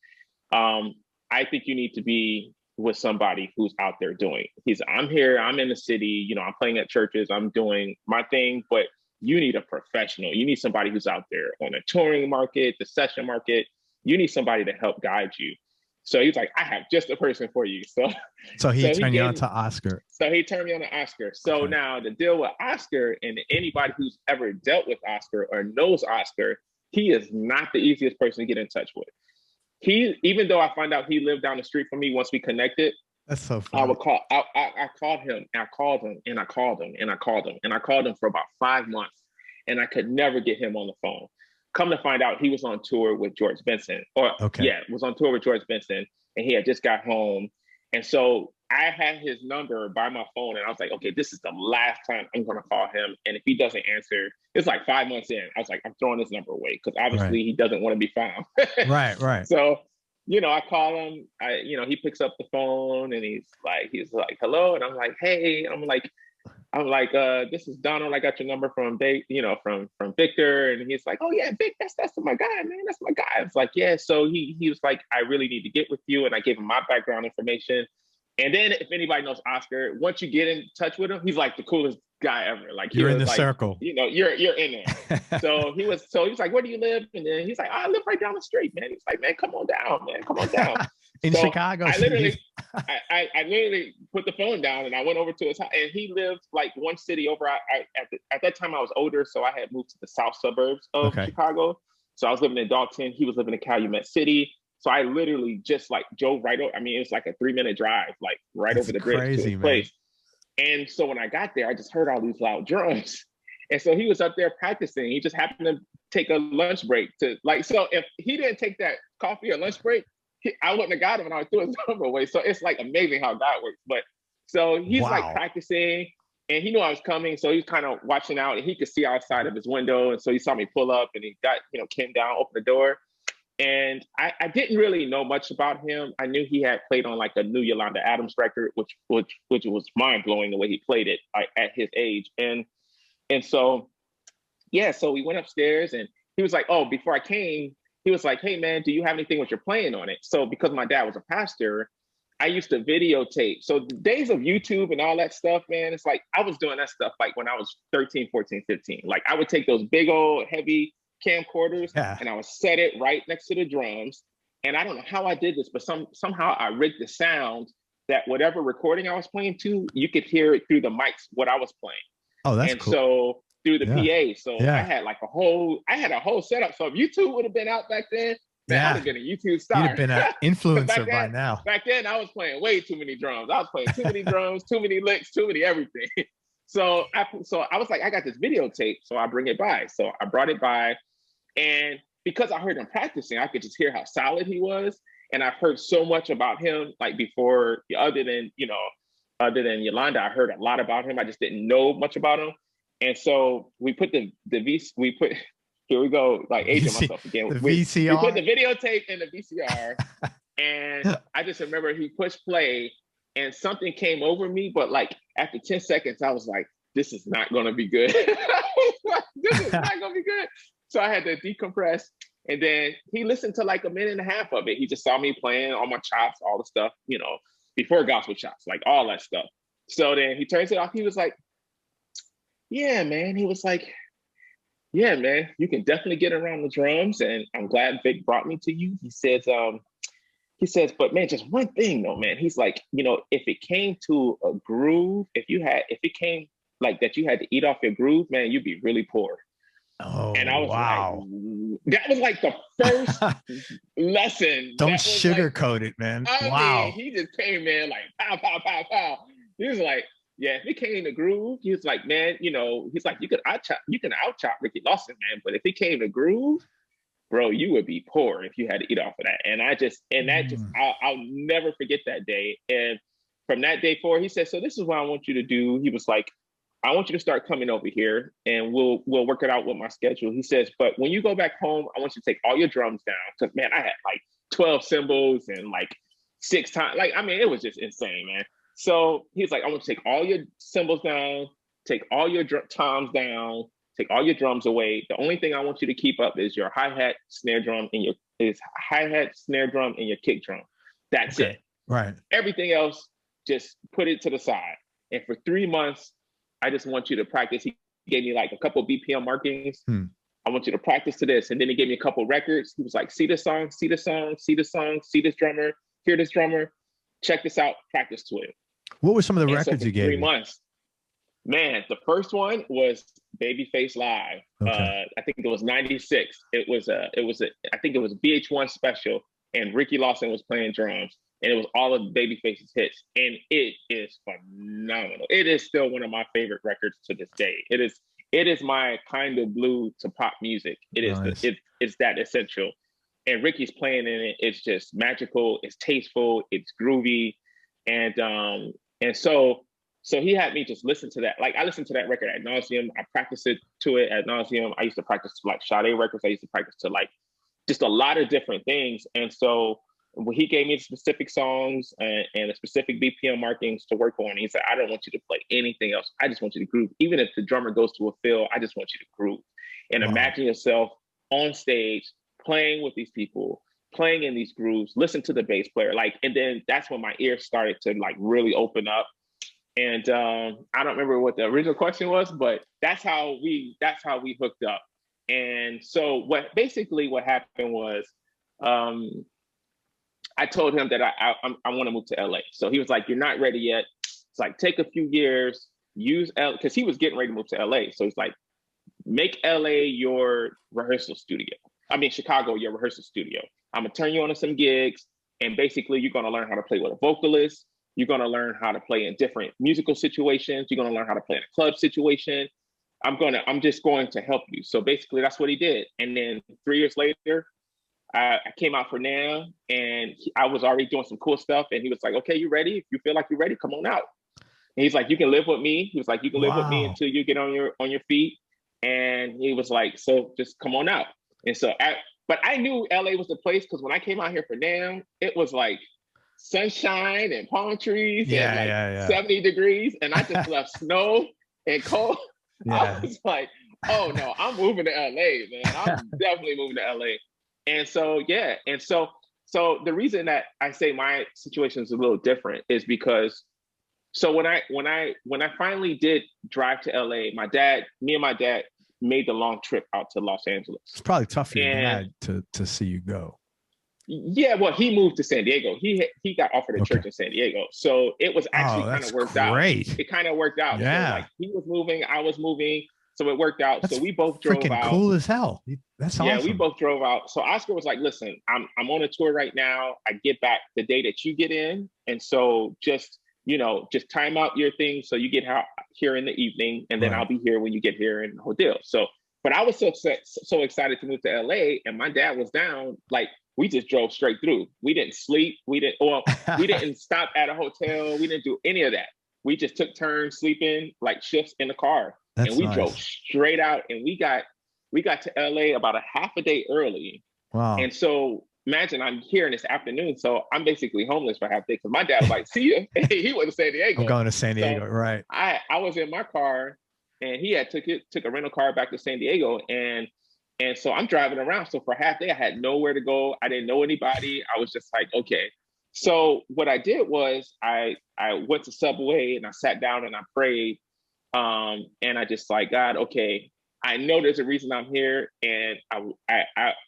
I think you need to be with somebody who's out there doing. I'm here, I'm in the city, you know, I'm playing at churches, I'm doing my thing, but you need a professional. You need somebody who's out there on the touring market, the session market. You need somebody to help guide you. So he's like, I have just a person for you. So he turned you on to Oscar. So he turned me on to Oscar. So now the deal with Oscar, and anybody who's ever dealt with Oscar or knows Oscar, he is not the easiest person to get in touch with. Even though I found out he lived down the street from me once we connected, that's so funny. I called him, and I called him, and I called him, and I called him, and I called him for about 5 months, and I could never get him on the phone. Come to find out, he was on tour with George Benson, was on tour with George Benson, and he had just got home. And so I had his number by my phone, and I was like, okay, this is the last time I'm going to call him. And if he doesn't answer, it's like 5 months in, I was like, I'm throwing his number away, because obviously he doesn't want to be found. Right. So, you know, I call him, he picks up the phone, and he's like, hello. And I'm like, hey, I'm like, this is Donald. I got your number from from Victor. And he's like, oh yeah, Vic, that's my guy, man. That's my guy. I was like, yeah. So he was like, I really need to get with you. And I gave him my background information. And then if anybody knows Oscar, once you get in touch with him, he's like the coolest guy ever. Like you're in the circle. You know, you're in there. so he was like, where do you live? And then he's like, I live right down the street, man. He's like, man, come on down, man. Come on down. In Chicago. I literally put the phone down, and I went over to his house, and he lived like one city over. At that time I was older, so I had moved to the south suburbs of Chicago. So I was living in Dalton. He was living in Calumet City. So I literally just like drove right over. I mean, it was like a 3-minute drive, like right over the bridge to his place. And so when I got there, I just heard all these loud drums. And so he was up there practicing. He just happened to take a lunch break so if he didn't take that coffee or lunch break, I wouldn't have got him, and I threw his number away. So it's like amazing how God works. But so he's like practicing, and he knew I was coming. So he was kind of watching out, and he could see outside of his window. And so he saw me pull up, and he got, came down, opened the door. And I didn't really know much about him. I knew he had played on like a new Yolanda Adams record, which was mind blowing the way he played it at his age. And so, so we went upstairs, and he was like, oh, before I came, he was like, hey man, do you have anything with your playing on it? So because my dad was a pastor, I used to videotape. So the days of YouTube and all that stuff, man, it's like, I was doing that stuff like when I was 13, 14, 15. Like I would take those big old heavy camcorders and I would set it right next to the drums. And I don't know how I did this, but somehow I rigged the sound that whatever recording I was playing to, you could hear it through the mics, what I was playing. Oh, that's cool. So through the PA. So I had like a whole setup. So if YouTube would have been out back then, man, I would have been a YouTube star. You'd have been an influencer by now. Back then, I was playing way too many drums. I was playing too many drums, too many licks, too many everything. So I was like, I got this videotape, so I bring it by. So I brought it by, and because I heard him practicing, I could just hear how solid he was. And I've heard so much about him, like before, other than Yolanda, I heard a lot about him. I just didn't know much about him. And so we put here we go, like aging myself again. The VCR. We put the videotape in the VCR, and I just remember he pushed play, and something came over me. But like after 10 seconds, I was like, "This is not going to be good. This is not going to be good." So I had to decompress, and then he listened to like a minute and a half of it. He just saw me playing all my chops, all the stuff, before gospel chops, like all that stuff. So then he turns it off. He was like, yeah, man. He was like, yeah, man, you can definitely get around the drums. And I'm glad Vic brought me to you. He says, he says, but man, just one thing though, man. He's like, you know, if it came to a groove, if it came like that, you had to eat off your groove, man, you'd be really poor. Oh, and I was wow. like, that was like the first lesson. Don't sugarcoat it, man. Wow. Mean, he just came in like pow, pow, pow, pow. He was like, yeah, if it came to groove, he was like, man, you know, he's like, you can out chop Ricky Lawson, man, but if it came to groove, bro, you would be poor if you had to eat off of that. And I'll never forget that day. And from that day forward, he said, so this is what I want you to do. He was like, I want you to start coming over here and we'll work it out with my schedule. He says, but when you go back home, I want you to take all your drums down. Cause man, I had like 12 cymbals and like 6 times. Like, I mean, it was just insane, man. So he's like, I want you to take all your cymbals down, take all your toms down, take all your drums away. The only thing I want you to keep up is your hi-hat, snare drum, and your kick drum. That's it. Right. Everything else, just put it to the side. And for 3 months, I just want you to practice. He gave me like a couple BPM markings. I want you to practice to this. And then he gave me a couple records. He was like, see this song, see this song, see this song, see this drummer, hear this drummer, check this out, practice to it. What were some of the records you gave? 3 months. Man, the first one was Babyface Live. Okay. I think it was 96. I think it was a VH1 special, and Ricky Lawson was playing drums, and it was all of Babyface's hits, and it is phenomenal. It is still one of my favorite records to this day. It is my kind of blue to pop music. It is nice. It's that essential, and Ricky's playing in it. It's just magical. It's tasteful. It's groovy, and so he had me just listen to that. Like, I listened to that record ad nauseum. I practiced it to it ad nauseum. I used to practice to like Sade records. I used to practice to like just a lot of different things. And so when he gave me the specific songs and the specific BPM markings to work on, he said, I don't want you to play anything else. I just want you to groove. Even if the drummer goes to a fill, I just want you to groove. And imagine yourself on stage playing with these people, playing in these grooves, listen to the bass player. Like, and then that's when my ears started to like really open up. And I don't remember what the original question was, but that's how we hooked up. And so what happened was, I told him that I want to move to LA. So he was like, you're not ready yet. It's like, take a few years, because he was getting ready to move to LA. So it's like, make LA your rehearsal studio. I mean, Chicago, your rehearsal studio. I'm gonna turn you on to some gigs, and basically you're gonna learn how to play with a vocalist. You're going to learn how to play in different musical situations. You're going to learn how to play in a club situation. I'm just going to help you. So basically that's what he did. And then 3 years later, I came out for Now, and I was already doing some cool stuff. And he was like, okay, you ready? If you feel like you're ready, come on out. And he's like, you can live with me. He was like, you can live with me until you get on your feet. And he was like, so just come on out. And so, but I knew LA was the place, because when I came out here for Now, it was like sunshine and palm trees and like 70 degrees, and I just left snow and cold. I was like, oh no, I'm moving to LA, man. I'm definitely moving to LA. And so so the reason that I say my situation is a little different is because when I finally did drive to LA, me and my dad made the long trip out to Los Angeles. It's probably tough for your dad to see you go. Yeah, well, he moved to San Diego. He got offered a church in San Diego, so it was actually kind of worked out. It kind of worked out. Yeah, so, like, he was moving, I was moving, so it worked out. So we both drove out. Cool as hell. That's awesome. Yeah, we both drove out. So Oscar was like, "Listen, I'm on a tour right now. I get back the day that you get in, and so just time out your thing so you get out here in the evening, and then I'll be here when you get here in the hotel." So, but I was so excited to move to LA, and my dad was down. Like, we just drove straight through. We didn't sleep. We didn't stop at a hotel. We didn't do any of that. We just took turns sleeping like shifts in the car. And we drove straight out, and we got to LA about a half a day early. Wow. And so imagine I'm here in this afternoon. So I'm basically homeless for half a day, because my dad was like, see you. He went to San Diego. I'm going to San Diego, right. I was in my car, and he had took a rental car back to San Diego. And so I'm driving around. So for half a day, I had nowhere to go. I didn't know anybody. I was just like, okay. So what I did was I went to Subway, and I sat down and I prayed. And I just like, God, okay, I know there's a reason I'm here, and I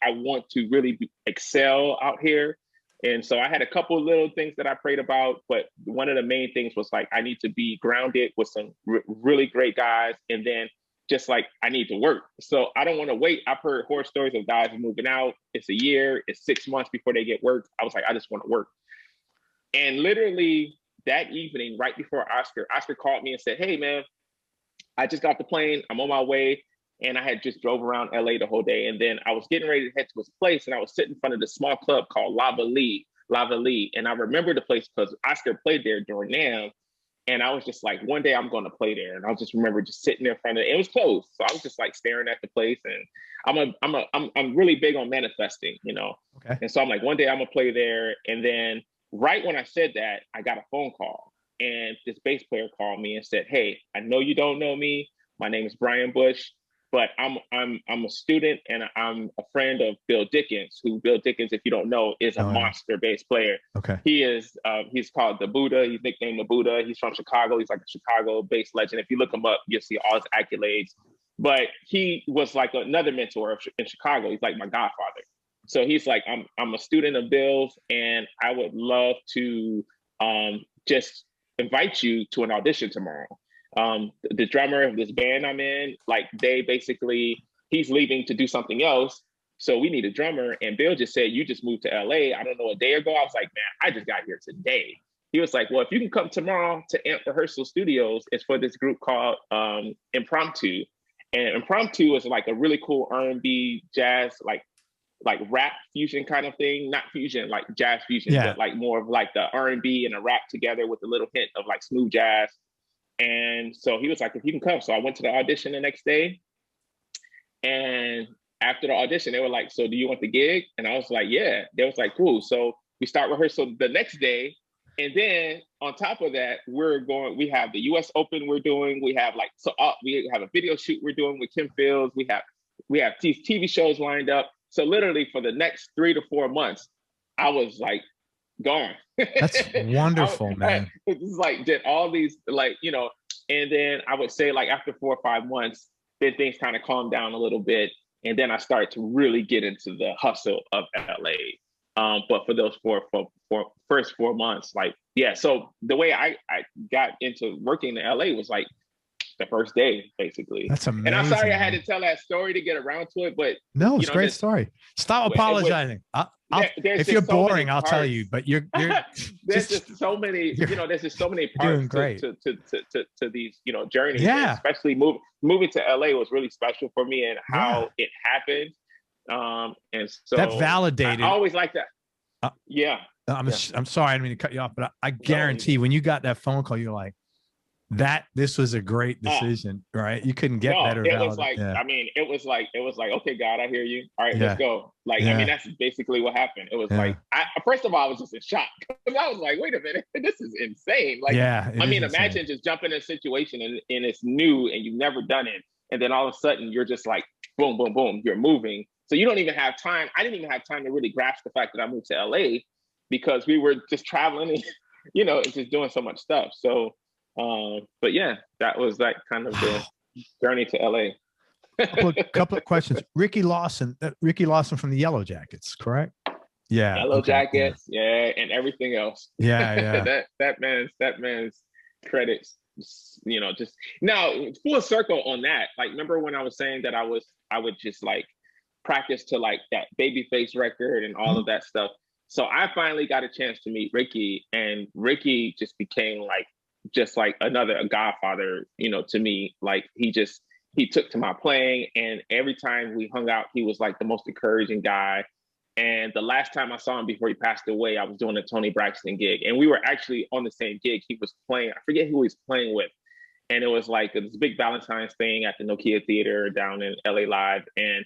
want to really excel out here. And so I had a couple of little things that I prayed about, but one of the main things was like, I need to be grounded with some really great guys. And then just like, I need to work. So I don't want to wait. I've heard horror stories of guys moving out. It's a year, it's 6 months before they get work. I was like, I just want to work. And literally that evening, right before Oscar called me and said, hey man, I just got off the plane. I'm on my way. And I had just drove around LA the whole day. And then I was getting ready to head to his place. And I was sitting in front of this small club called Lava Lee. And I remember the place because Oscar played there during NAMM. And I was just like, one day I'm going to play there. And I just remember just sitting there in front of it. It was closed. So I was just like staring at the place. And I'm really big on manifesting, you know? Okay. And so I'm like, one day I'm going to play there. And then right when I said that, I got a phone call. And this bass player called me and said, hey, I know you don't know me. My name is Brian Bush. But I'm a student and I'm a friend of Bill Dickens, who Bill Dickens, if you don't know, is a monster bass player. Okay. He's called the Buddha. He's nicknamed the Buddha. He's from Chicago. He's like a Chicago bass legend. If you look him up, you'll see all his accolades. But he was like another mentor in Chicago. He's like my godfather. So he's like, I'm a student of Bill's, and I would love to just invite you to an audition tomorrow. The drummer of this band I'm in, like he's leaving to do something else. So we need a drummer. And Bill just said, you just moved to LA, I don't know, a day ago. I was like, man, I just got here today. He was like, well, if you can come tomorrow to Amp Rehearsal Studios, it's for this group called Impromptu. And Impromptu is like a really cool R&B jazz, like rap fusion kind of thing. Not fusion, like jazz fusion, but like more of like the R&B and a rap together with a little hint of like smooth jazz. And so he was like, if you can come. So I went to the audition the next day. And after the audition, they were like, so do you want the gig? And I was like, yeah. They was like, cool. So we start rehearsal the next day. And then on top of that, we have the US Open we're doing. We have we have a video shoot we're doing with Kim Fields. We have TV shows lined up. So literally for the next 3 to 4 months, I was like, gone. That's wonderful, man. It's like did all these and then I would say like after 4 or 5 months, then things kind of calmed down a little bit, and then I started to really get into the hustle of LA. But for those first 4 months, so the way I got into working in LA was like the first day, basically. That's amazing. And I'm sorry I had to tell that story to get around to it, but no, it's a great story. Stop apologizing. If you're boring, I'll tell you. But you're there's just so many. There's just so many parts to these journeys. Yeah, and especially moving to LA was really special for me, and how it happened. And so that validated. I always like that. I'm sorry, I didn't mean to cut you off, but I guarantee when you got that phone call, you're like, this was a great decision, right? You couldn't get better. It was like, it was like, okay, God, I hear you. All right, let's go. That's basically what happened. It was like, first of all, I was just in shock. I was like, wait a minute, this is insane. Imagine just jumping in a situation and it's new and you've never done it. And then all of a sudden you're just like, boom, boom, boom, you're moving. So you don't even have time. I didn't even have time to really grasp the fact that I moved to LA because we were just traveling and, and just doing so much stuff. So, but yeah, that was like kind of the journey to LA. couple of questions. Ricky Lawson from the Yellow Jackets, correct? Yeah. Yellow Jackets, and everything else. Yeah. that man's credits, just now full circle on that. Like, remember when I was saying that I would just like practice to like that Babyface record and all of that stuff. So I finally got a chance to meet Ricky, and Ricky just became like a godfather, to me. Like he took to my playing, and every time we hung out, he was like the most encouraging guy. And the last time I saw him before he passed away, I was doing a Toni Braxton gig, and we were actually on the same gig. He was playing, I forget who he was playing with. And it was like this big Valentine's thing at the Nokia Theater down in LA Live. And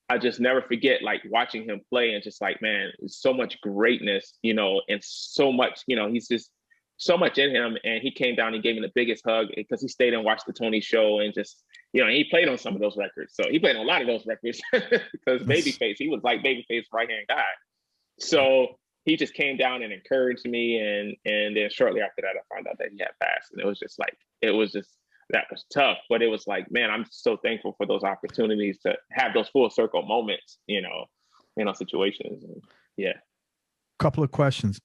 I just never forget like watching him play and just like, man, so much greatness, and so much, he's just so much in him. And he came down and gave me the biggest hug because he stayed and watched the Tony show, and just, he played on some of those records. So he played on a lot of those records because Babyface, he was like Babyface's right-hand guy. So he just came down and encouraged me. And then shortly after that, I found out that he had passed. And it was just that was tough. But it was like, man, I'm so thankful for those opportunities to have those full circle moments, in those situations. And, yeah. couple of questions.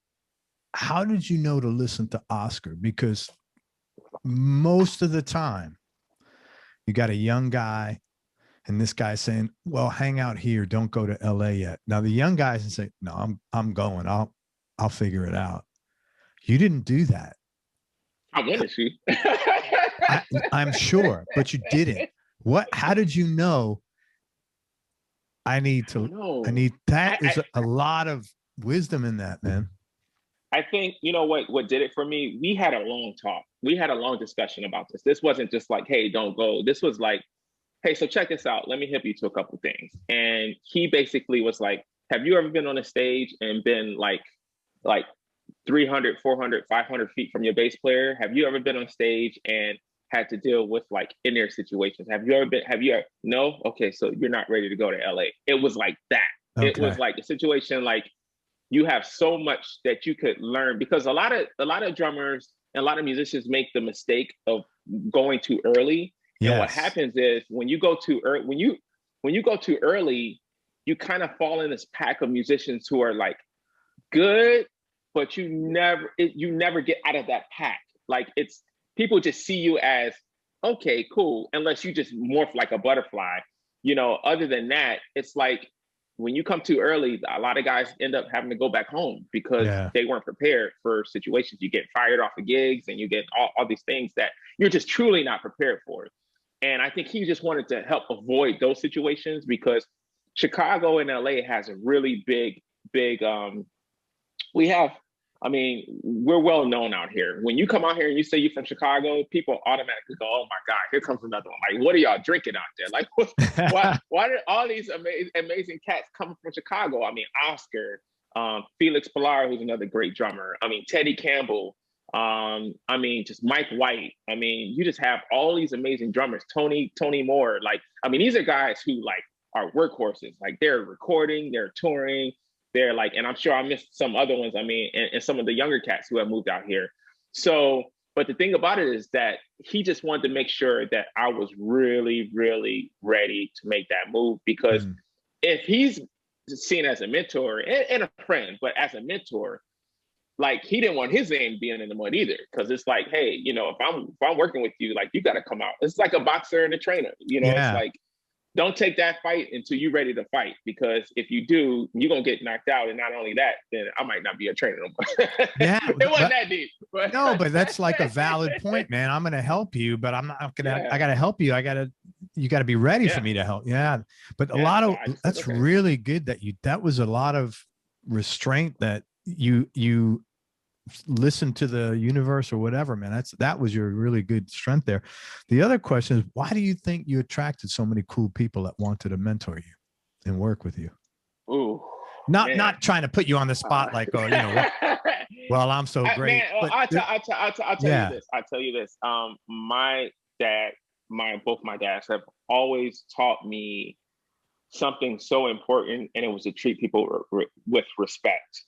How did you know to listen to Oscar? Because most of the time you got a young guy and this guy's saying, well, hang out here. Don't go to LA yet. Now the young guys and say, no, I'm going. I'll figure it out. You didn't do that. I wanted to. I'm sure, but you didn't. How did you know? I need that is a lot of wisdom in that, man. I think, you know what did it for me? We had a long talk. We had a long discussion about this. This wasn't just like, hey, don't go. This was like, hey, so check this out. Let me hip you to a couple things. And he basically was like, have you ever been on a stage and been like 300, 400, 500 feet from your bass player? Have you ever been on stage and had to deal with like in-air situations? No? Okay, so you're not ready to go to LA. It was like that. Okay. It was like a situation like you have so much that you could learn, because a lot of drummers and a lot of musicians make the mistake of going too early. Yes. And what happens is when you go too early, when you go too early, you kind of fall in this pack of musicians who are like good, but you never get out of that pack. Like people just see you as, okay, cool, unless you just morph like a butterfly. You know, other than that, it's like when you come too early, a lot of guys end up having to go back home because they weren't prepared for situations. You get fired off of gigs and you get all these things that you're just truly not prepared for. And I think he just wanted to help avoid those situations, because Chicago and LA has a really big, we're well known out here. When you come out here and you say you're from Chicago, people automatically go, oh my God, here comes another one. Like, what are y'all drinking out there? Like, why did all these amazing cats come from Chicago? I mean, Oscar, Felix Pilar, who's another great drummer. I mean, Teddy Campbell. Just Mike White. I mean, you just have all these amazing drummers. Tony Moore. Like, I mean, these are guys who like are workhorses. Like, they're recording, they're touring. They're like, and I'm sure I missed some other ones. I mean, and some of the younger cats who have moved out here. So, but the thing about it is that he just wanted to make sure that I was really, really ready to make that move, because if he's seen as a mentor and a friend, but as a mentor, like, he didn't want his name being in the mud either. Cause it's like, hey, you know, if I'm working with you, like, you got to come out. It's like a boxer and a trainer, you know, It's like, don't take that fight until you're ready to fight, because if you do, you're going to get knocked out. And not only that, then I might not be a trainer no more. It wasn't that deep. But. No, but that's like a valid point, man. I'm going to help you, but I'm not going to, I got to help you. You got to be ready for me to help. Yeah. But that's really good that was a lot of restraint that you listen to the universe or whatever, man. That was your really good strength there. The other question is, why do you think you attracted so many cool people that wanted to mentor you and work with you? Ooh, not trying to put you on the spot, like, oh, you know, well, I'm so great. I'll tell you this. My dad, both my dads have always taught me something so important, and it was to treat people with respect.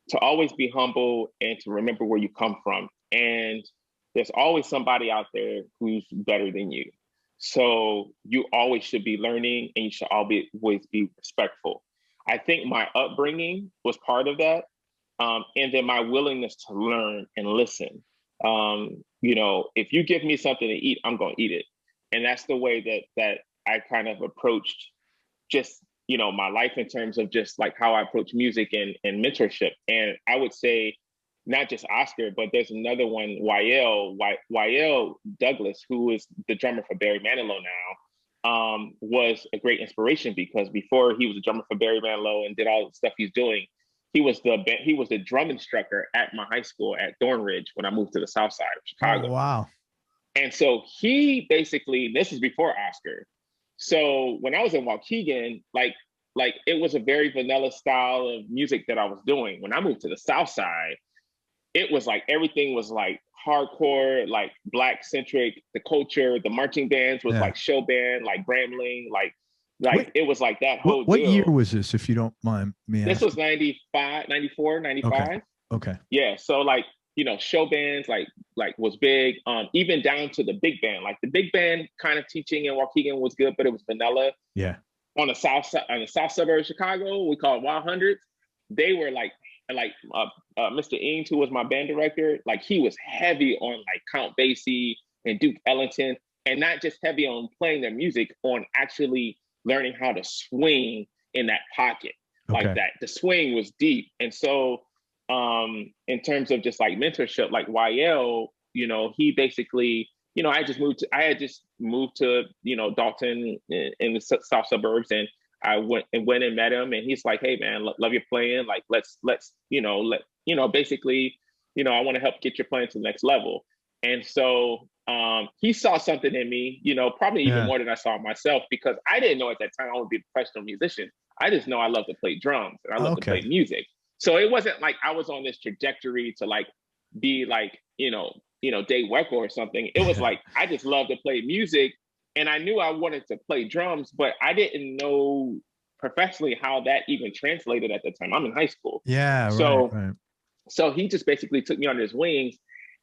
To always be humble and to remember where you come from. And there's always somebody out there who's better than you. So you always should be learning, and you should always be respectful. I think my upbringing was part of that. And then my willingness to learn and listen. You know, if you give me something to eat, I'm going to eat it. And that's the way that I kind of approached just, you know, my life in terms of just like how I approach music and mentorship. And I would say not just Oscar, but there's another one, YL Douglas, who is the drummer for Barry Manilow now, was a great inspiration, because before he was a drummer for Barry Manilow and did all the stuff he's doing, he was the drum instructor at my high school at Thornridge when I moved to the South Side of Chicago. Oh, wow. And so he basically, this is before Oscar. So when I was in Waukegan, like it was a very vanilla style of music that I was doing. When I moved to the South Side, it was like everything was like hardcore, like Black centric. The culture, the marching bands was like show band, like Grambling, like it was like that whole what deal. year was this, if you don't mind me asking? This was 95, 94, 95. Okay. Yeah. So like, you know, show bands like was big, even down to the big band. Like the big band kind of teaching in Waukegan was good, but it was vanilla. Yeah. On the south suburb of Chicago, we call it Wild Hundreds. They were like like Mr. Eames, who was my band director, like he was heavy on like Count Basie and Duke Ellington, and not just heavy on playing their music, on actually learning how to swing in that pocket like that. The swing was deep. And so in terms of just like mentorship, like YL, you know, he basically, you know, I had just moved to, you know, Dalton in the south suburbs, and I went and met him, and he's like, hey man, love your playing. Like, let's, basically, you know, I want to help get your playing to the next level. And so he saw something in me, you know, probably even more than I saw myself, because I didn't know at that time I would be a professional musician. I just know I love to play drums and I love to play music. So it wasn't like I was on this trajectory to like be like, you know, Dave Weckl or something. It was like, I just love to play music, and I knew I wanted to play drums, but I didn't know professionally how that even translated at the time. I'm in high school. Yeah. So, right. So he just basically took me under his wings.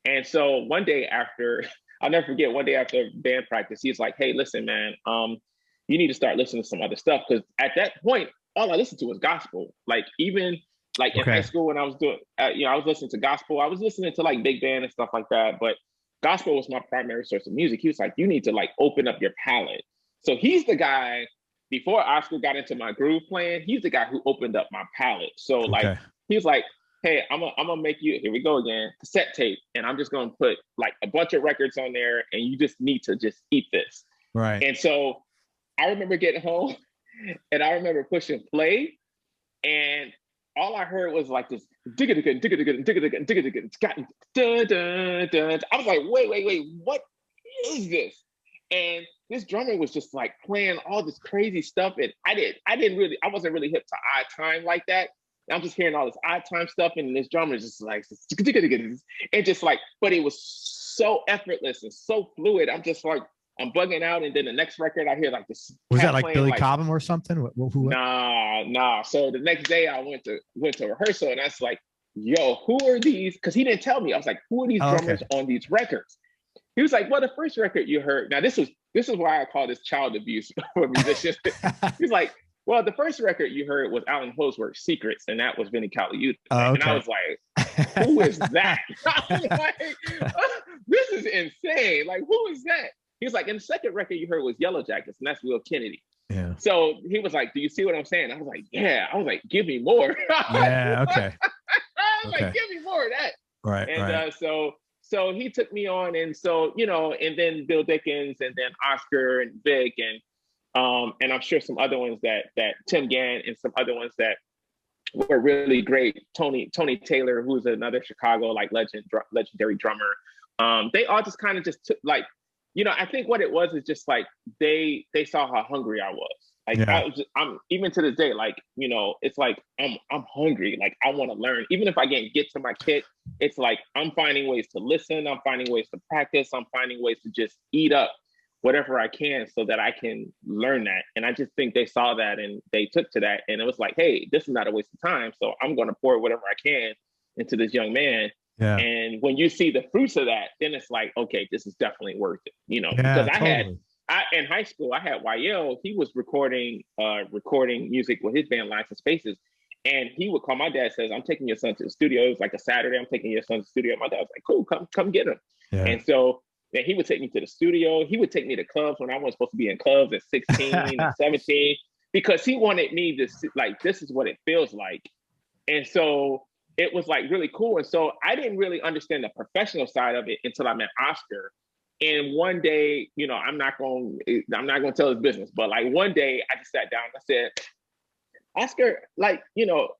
And so one day after, I'll never forget, one day after band practice, he's like, hey, listen, man, you need to start listening to some other stuff. Because at that point, all I listened to was gospel. Like, even like in high school when I was doing, I was listening to gospel. I was listening to like big band and stuff like that. But gospel was my primary source of music. He was like, you need to like open up your palette. So he's the guy, before Oscar got into my groove playing, he's the guy who opened up my palette. So like, he's like, hey, I'm gonna make you, here we go again, cassette tape. And I'm just gonna put like a bunch of records on there, and you just need to just eat this. Right. And so I remember getting home, and I remember pushing play, and all I heard was like this digga-digga, digga-digga, digga-digga, digga-digga, dun-dun-dun. I was like, wait, what is this? And this drummer was just like playing all this crazy stuff, and I wasn't really hip to odd time like that. I'm just hearing all this odd time stuff, and this drummer is just like, and just like, but it was so effortless and so fluid. I'm just like, I'm bugging out. And then the next record, I hear like this. Was that like Billy Cobham or something? Who? Nah. So the next day, I went to rehearsal, and I was like, yo, who are these? Because he didn't tell me. I was like, who are these drummers on these records? He was like, well, the first record you heard. Now this is why I call this child abuse for musicians. He's like, well, the first record you heard was Alan Holdsworth's Secrets, and that was Vinnie Colaiuta. And I was like, who is that? I was like, this is insane. Like, who is that? He was like, and the second record you heard was Yellow Jackets, and that's Will Kennedy. Yeah. So he was like, do you see what I'm saying? I was like, yeah. I was like, give me more. Yeah, okay. I was like, give me more of that. Right, and so he took me on, and so, you know, and then Bill Dickens, and then Oscar and Vic, and I'm sure some other ones that Tim Gann, and some other ones that were really great. Tony Taylor, who's another Chicago like legendary drummer. They all just kind of just took, like, you know, I think what it was is just like they saw how hungry I was. Like, I'm even to this day, like, you know, it's like I'm hungry. Like, I want to learn. Even if I can't get to my kit, it's like I'm finding ways to listen. I'm finding ways to practice. I'm finding ways to just eat up whatever I can so that I can learn that. And I just think they saw that, and they took to that. And it was like, hey, this is not a waste of time. So I'm going to pour whatever I can into this young man. Yeah. And when you see the fruits of that, then it's like, okay, this is definitely worth it. You know, because in high school, I had YL, he was recording music with his band Lines and Spaces. And he would call, my dad says, I'm taking your son to the studio. It was like a Saturday, I'm taking your son to the studio. My dad was like, cool, come get him. Yeah. And so then he would take me to the studio. He would take me to clubs when I wasn't supposed to be in clubs at 16 and 17, because he wanted me to see, like, this is what it feels like. And so it was like really cool. And so I didn't really understand the professional side of it until I met Oscar. And one day, you know, I'm not going to tell his business, but like one day I just sat down and I said, Oscar, like, you know,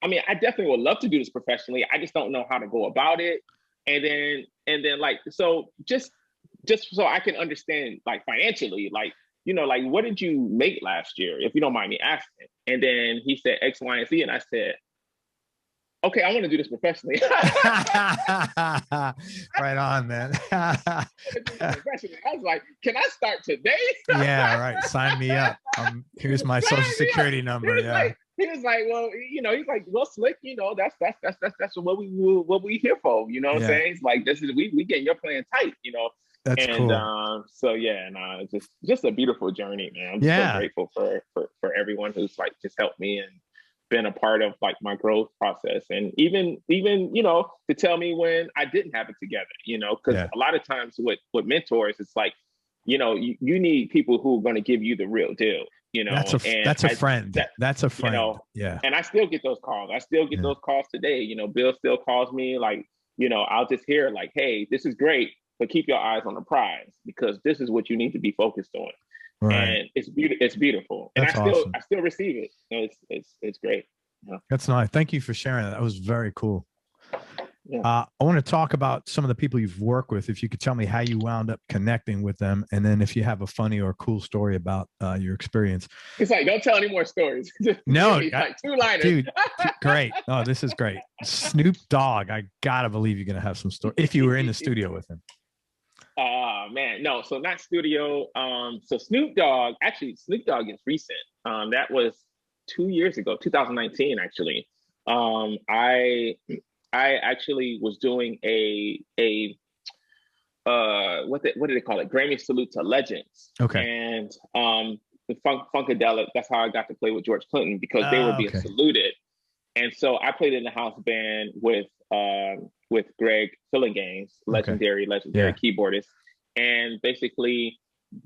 I mean, I definitely would love to do this professionally. I just don't know how to go about it. And then like, so just so I can understand, like, financially, like, you know, like, what did you make last year, if you don't mind me asking? And then he said X, Y, and Z. And I said, okay, I want to do this professionally. Right on, man. I was like, can I start today? Yeah, right. Sign me up. Here's my social security number. He was like, well, you know, he's like, well, Slick, you know, that's what we here for. You know what I'm saying? It's like, this is we getting your plan tight, you know. That's cool. So yeah, and just a beautiful journey, man. I'm so grateful for everyone who's like just helped me, and been a part of like my growth process, and even you know, to tell me when I didn't have it together, you know, because a lot of times with mentors, it's like, you know, you need people who are going to give you the real deal, you know. That's a friend. That's a friend. You know, yeah. And I still get those calls. I still get those calls today. You know, Bill still calls me like, you know, I'll just hear like, hey, this is great, but keep your eyes on the prize because this is what you need to be focused on. Right. And it's beautiful. And I still receive it. It's great. Yeah. That's nice. Thank you for sharing that. That was very cool. Yeah. I want to talk about some of the people you've worked with. If you could tell me how you wound up connecting with them, and then if you have a funny or cool story about your experience. It's like, don't tell any more stories. No, like 2-liners. Dude, great. Oh, this is great. Snoop Dogg. I gotta believe you're gonna have some story if you were in the studio with him. Man, no. So not studio. So Snoop Dogg is recent. That was 2 years ago, 2019, actually. I actually was doing a what did they call it? Grammy Salute to Legends. Okay. And the Funkadelic, that's how I got to play with George Clinton because they were being saluted. And so I played in the house band with Greg Phillingaines, legendary keyboardist. And basically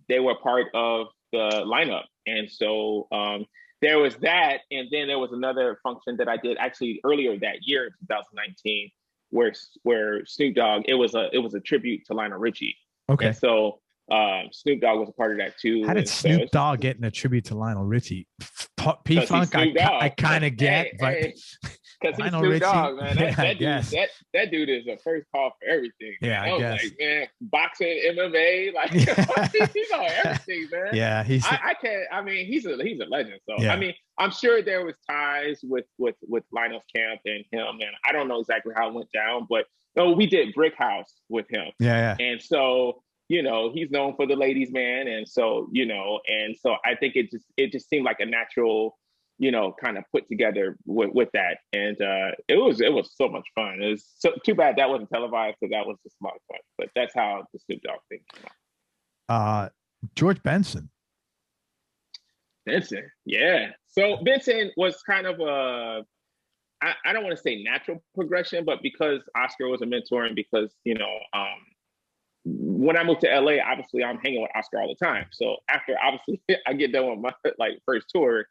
they were part of the lineup. And so there was that, and then there was another function that I did actually earlier that year, 2019, where Snoop Dogg. It was a tribute to Lionel Richie. Okay. And so Snoop Dogg was a part of that too. How did Snoop Dogg get in a tribute to Lionel Richie? P-Funk, I kind of get, but because he's Snoop Dogg, man. That dude is a first call for everything. Yeah, I guess. Like, man, boxing, MMA, like he's on everything, man. Yeah, I can't. I mean, he's a legend. So I mean, I'm sure there was ties with Lionel's camp and him, and I don't know exactly how it went down, but we did Brick House with him. Yeah. And so, you know, he's known for the ladies' man, and so, you know, and so I think it just seemed like a natural, you know, kind of put together with that, and it was so much fun. It was too bad that wasn't televised because that was just a lot of fun. But that's how the Snoop Dogg thing came out. George Benson, yeah. So Benson was kind of I don't want to say natural progression, but because Oscar was a mentor and because, you know, when I moved to LA, obviously I'm hanging with Oscar all the time. So after obviously I get done with my first tour,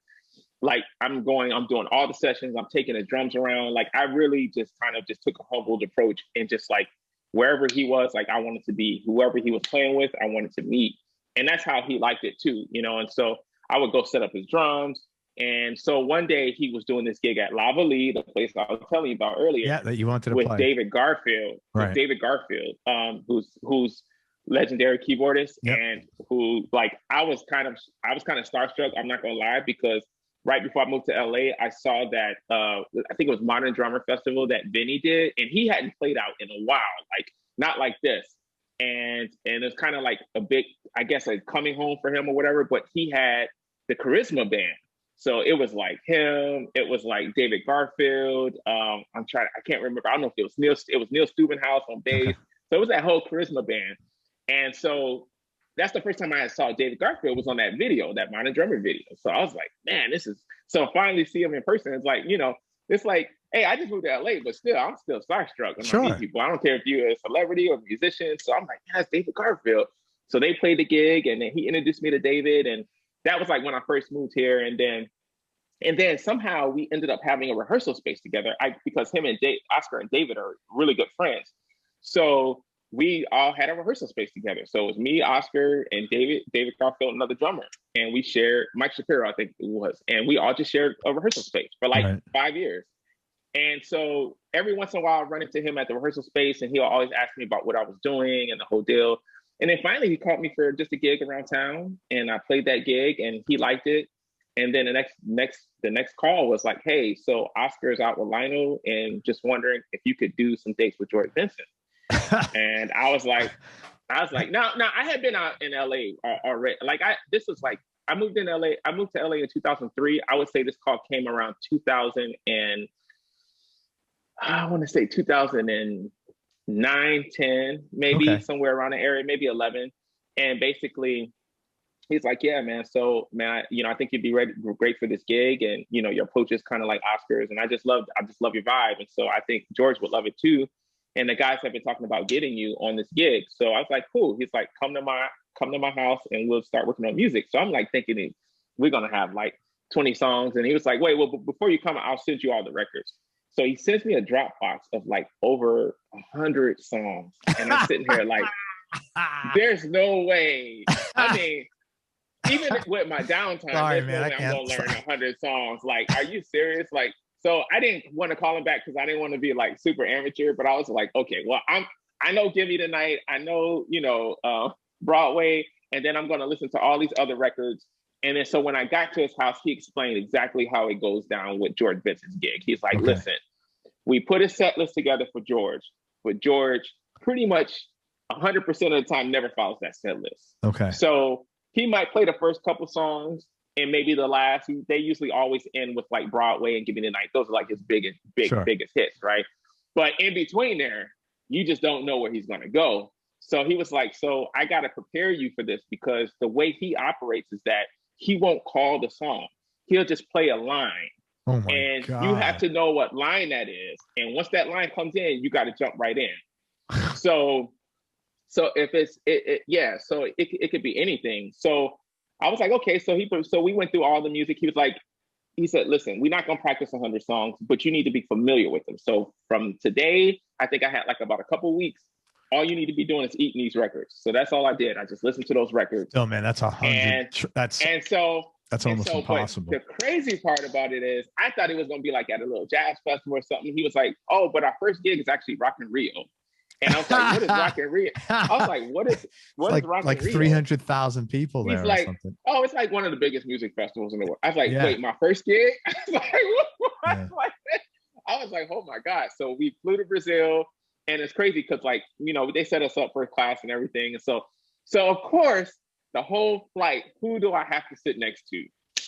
like I'm doing all the sessions, I'm taking the drums around. Like I really just took a humbled approach and just like wherever he was, like I wanted to be, whoever he was playing with, I wanted to meet. And that's how he liked it too, you know? And so I would go set up his drums. And so one day he was doing this gig at Lava Lee, the place I was telling you about earlier. Yeah, that you wanted to with play. David Garfield, who's legendary keyboardist, and who like I was kind of starstruck. I'm not gonna lie, because right before I moved to LA, I saw that I think it was Modern Drummer Festival that Vinny did, and he hadn't played out in a while, like not like this. And it's kind of like a big, I guess, like coming home for him or whatever. But he had the Charisma Band. So it was like him, it was like David Garfield. I can't remember. I don't know if it was Neil Steubenhouse on bass. So it was that whole Charisma Band. And so that's the first time I saw David Garfield was on that video, that Modern Drummer video. So I was like, man, so finally see him in person. It's like, you know, it's like, hey, I just moved to LA, but still, I'm still starstruck when I meet people. I don't care if you're a celebrity or a musician. So I'm like, yeah, it's David Garfield. So they played the gig and then he introduced me to David, and that was like when I first moved here. And then somehow we ended up having a rehearsal space together because him and Oscar and David are really good friends. So we all had a rehearsal space together. So it was me, Oscar, and David Garfield, another drummer. And we shared, Mike Shapiro, I think it was. And we all just shared a rehearsal space for like 5 years. And so every once in a while, I run into him at the rehearsal space and he'll always ask me about what I was doing and the whole deal. And then finally he called me for just a gig around town, and I played that gig and he liked it. And then the next call was like, hey, so Oscar's out with Lionel and just wondering if you could do some dates with George Benson. And I was like, no, I had been out in LA already. Like I moved to LA in 2003. I would say this call came around 2009, 10, maybe somewhere around the area, maybe 11. And basically he's like, yeah, man. So, man, I think you'd be great for this gig, and your approach is kind of like Oscars, and I just love your vibe, and so I think George would love it too. And the guys have been talking about getting you on this gig. So I was like, cool. He's like, come to my house, and we'll start working on music. So I'm like thinking we're gonna have like 20 songs, and he was like, wait, well, before you come, I'll send you all the records. So he sends me a Dropbox of like over 100 songs, and I'm sitting here like, there's no way. I mean, even with my downtime, there's no way I'm gonna learn 100 songs. Like, are you serious? Like, so I didn't want to call him back because I didn't want to be like super amateur, but I was like, okay, well, I know Give Me the Night, I know, Broadway, and then I'm gonna listen to all these other records. And then so when I got to his house, he explained exactly how it goes down with George Benson's gig. He's like, listen, we put a set list together for George, but George pretty much 100% of the time never follows that set list. Okay. So he might play the first couple songs and maybe the last. They usually always end with like Broadway and Give Me the Night. Those are like his biggest hits, right? But in between there, you just don't know where he's gonna go. So he was like, so I gotta prepare you for this, because the way he operates is that he won't call the song. He'll just play a line. Oh my and God. You have to know what line that is. And once that line comes in, you got to jump right in. So if it's, so it could be anything. So I was like, okay. So we went through all the music. He said, listen, we're not going to practice 100 songs, but you need to be familiar with them. So from today, I think I had like about a couple weeks. All you need to be doing is eating these records. So that's all I did. I just listened to those records. Oh man, that's 100. That's almost impossible. The crazy part about it is I thought it was going to be like at a little jazz festival or something. He was like, oh, but our first gig is actually Rock in Rio. And I was like, what is Rock in Rio? I was like, what is Rock in Rio? Like 300,000 people there. He's like, something. Oh, it's like one of the biggest music festivals in the world. I was like, wait, my first gig? I was like, what? Yeah. I was like, oh my God. So we flew to Brazil. And it's crazy because, like, they set us up for class and everything. And so of course, the whole flight, who do I have to sit next to?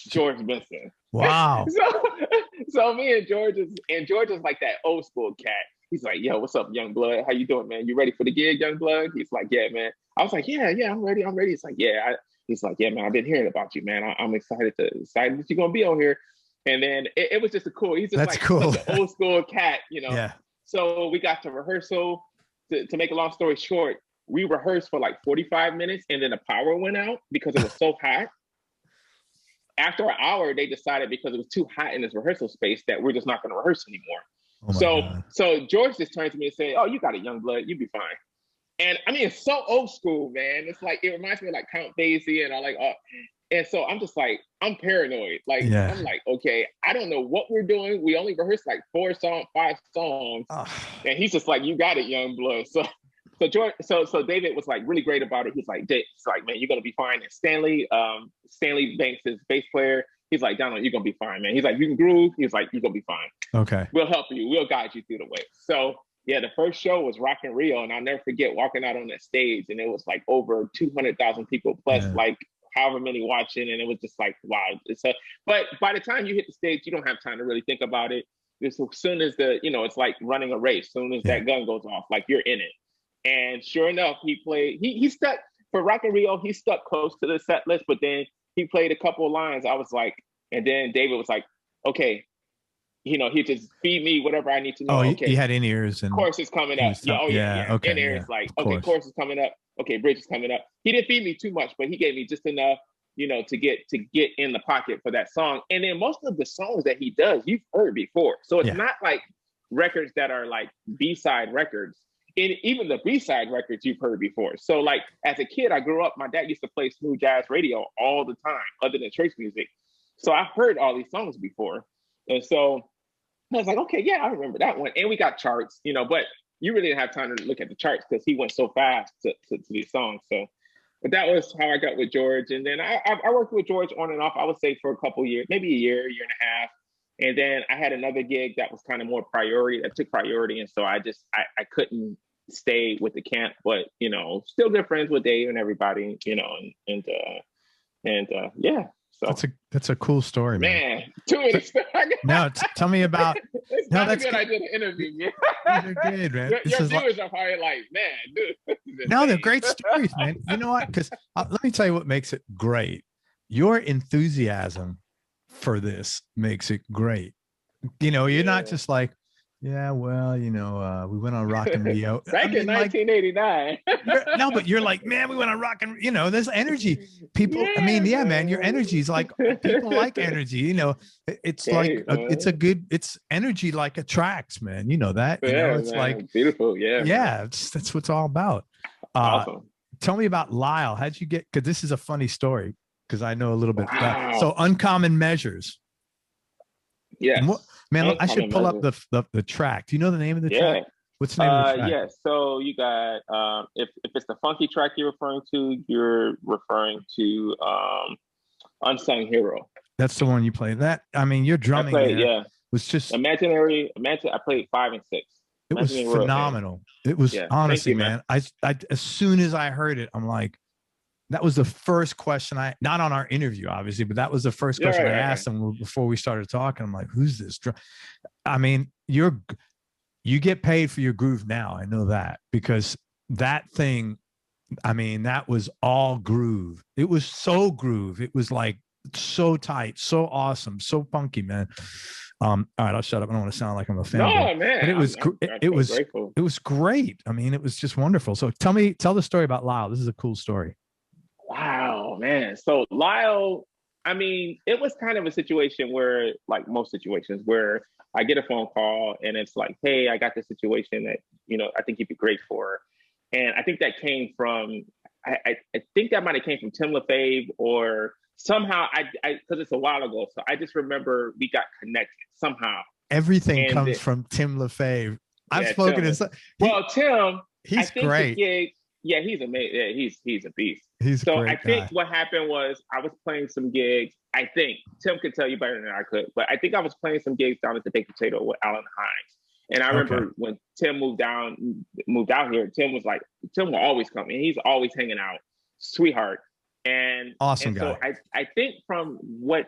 George Benson. Wow. so me and George is like that old school cat. He's like, yo, what's up, young blood? How you doing, man? You ready for the gig, young blood? He's like, yeah, man. I was like, yeah, I'm ready. He's like, yeah. He's like, yeah, man, I've been hearing about you, man. I'm excited that you're going to be on here. And then it was just he's just like cool. Such an old school cat, Yeah. So we got to rehearsal. To make a long story short, we rehearsed for like 45 minutes, and then the power went out because it was so hot. After an hour, they decided because it was too hot in this rehearsal space that we're just not going to rehearse anymore. So George just turned to me and said, oh, you got it, young blood. You'll be fine. And I mean, it's so old school, man. It's like, it reminds me of like Count Basie and all like, and so I'm just like, I'm paranoid. Like, yeah. I'm like, okay, I don't know what we're doing. We only rehearsed like 5 songs. And he's just like, you got it, young blood. So George, so David was like really great about it. He's like, man, you're gonna be fine. And Stanley Banks, his bass player, he's like, Donald, you're gonna be fine, man. He's like, you can groove. He's like, you're gonna be fine. Okay. We'll help you. We'll guide you through the way. So yeah, the first show was Rock in Rio, and I'll never forget walking out on that stage, and it was like over 200,000 people plus like however many watching, and it was just like, wow. But by the time you hit the stage, you don't have time to really think about it. As soon as it's like running a race. As soon as that gun goes off, like you're in it. And sure enough, he played. He stuck for Rock in Rio. He stuck close to the set list, but then he played a couple of lines. I was like, and then David was like, okay. He just feed me whatever I need to know. Oh, he had in-ears and chorus is coming up. Okay. In-ears, like, okay, chorus is coming up. Okay, bridge is coming up. He didn't feed me too much, but he gave me just enough, to get in the pocket for that song. And then most of the songs that he does, you've heard before. So it's not like records that are like B-side records. And even the B-side records you've heard before. So like as a kid, I grew up, my dad used to play smooth jazz radio all the time, other than church music. So I've heard all these songs before. And so I was like, okay, yeah, I remember that one. And we got charts, but you really didn't have time to look at the charts because he went so fast to these songs. So, but that was how I got with George. And then I worked with George on and off, I would say for a couple of years, maybe a year and a half. And then I had another gig that was kind of more priority, that took priority. And so I couldn't stay with the camp, but, still good friends with Dave and everybody, and yeah. So that's a cool story, man. Man, too many stories. No, tell me about. It's No, not that's a good good. idea to interview me. These are good, man. Your viewers are probably like, man, dude. This is No, they're insane." great stories, man. You know what? Because let me tell you what makes it great. Your enthusiasm for this makes it great. You know, you're not just like, yeah, well, you know, we went on Rock and Rio. Back in 1989. No, but you're like, man, we went on Rock and, you know, there's energy. People, Yeah, I mean, yeah, man, your man. energy is like, people like energy. You know, it's Hey, like, man. it's energy like attracts, man. You know that. You Yeah, know, it's man. like, Beautiful. Yeah. yeah, that's what it's all about. Awesome. Tell me about Lyle. How'd you get? Because this is a funny story. Because I know a little bit. Wow. So Uncommon Measures. Yes. Man, I should Uncommon pull Measures. up the track. Do you know the name of the Yeah. track? What's the name of the track? Yeah. So you got if it's the funky track you're referring to, you're referring to Unsung Hero. That's the one you play. That, I mean, your drumming was just Imaginary. I played 5 and 6. it was phenomenal. It was honestly, you, man. I as soon as I heard it, I'm like, that was the first question not on our interview, obviously, but that was the first question I asked him before we started talking. I'm like, who's this? I mean, you get paid for your groove now. I know that because that thing, I mean, that was all groove. It was so groove. It was like so tight, so awesome, so funky, man. All right, I'll shut up. I don't want to sound like I'm a fan. No, man. But it was grateful. It was great. I mean, it was just wonderful. So tell the story about Lyle. This is a cool story. Wow, man. So Lyle, I mean, it was kind of a situation where, like most situations, where I get a phone call and it's like, hey, I got this situation that, you know, I think you'd be great for. And I think that came from, I think that might have came from Tim LaFave, or somehow because it's a while ago. So I just remember we got connected somehow. Everything comes from Tim LaFave. I've spoken to Tim, he's great. Yeah, he's amazing. Yeah, he's a beast. He's so a great I think guy. what happened was I was playing some gigs. I think Tim could twill you better than I could, but I think I was playing some gigs down at the Baked Potato with Alan Hines. And I remember when Tim moved out here, Tim will always come, and he's always hanging out, sweetheart, and awesome guy. So I think from what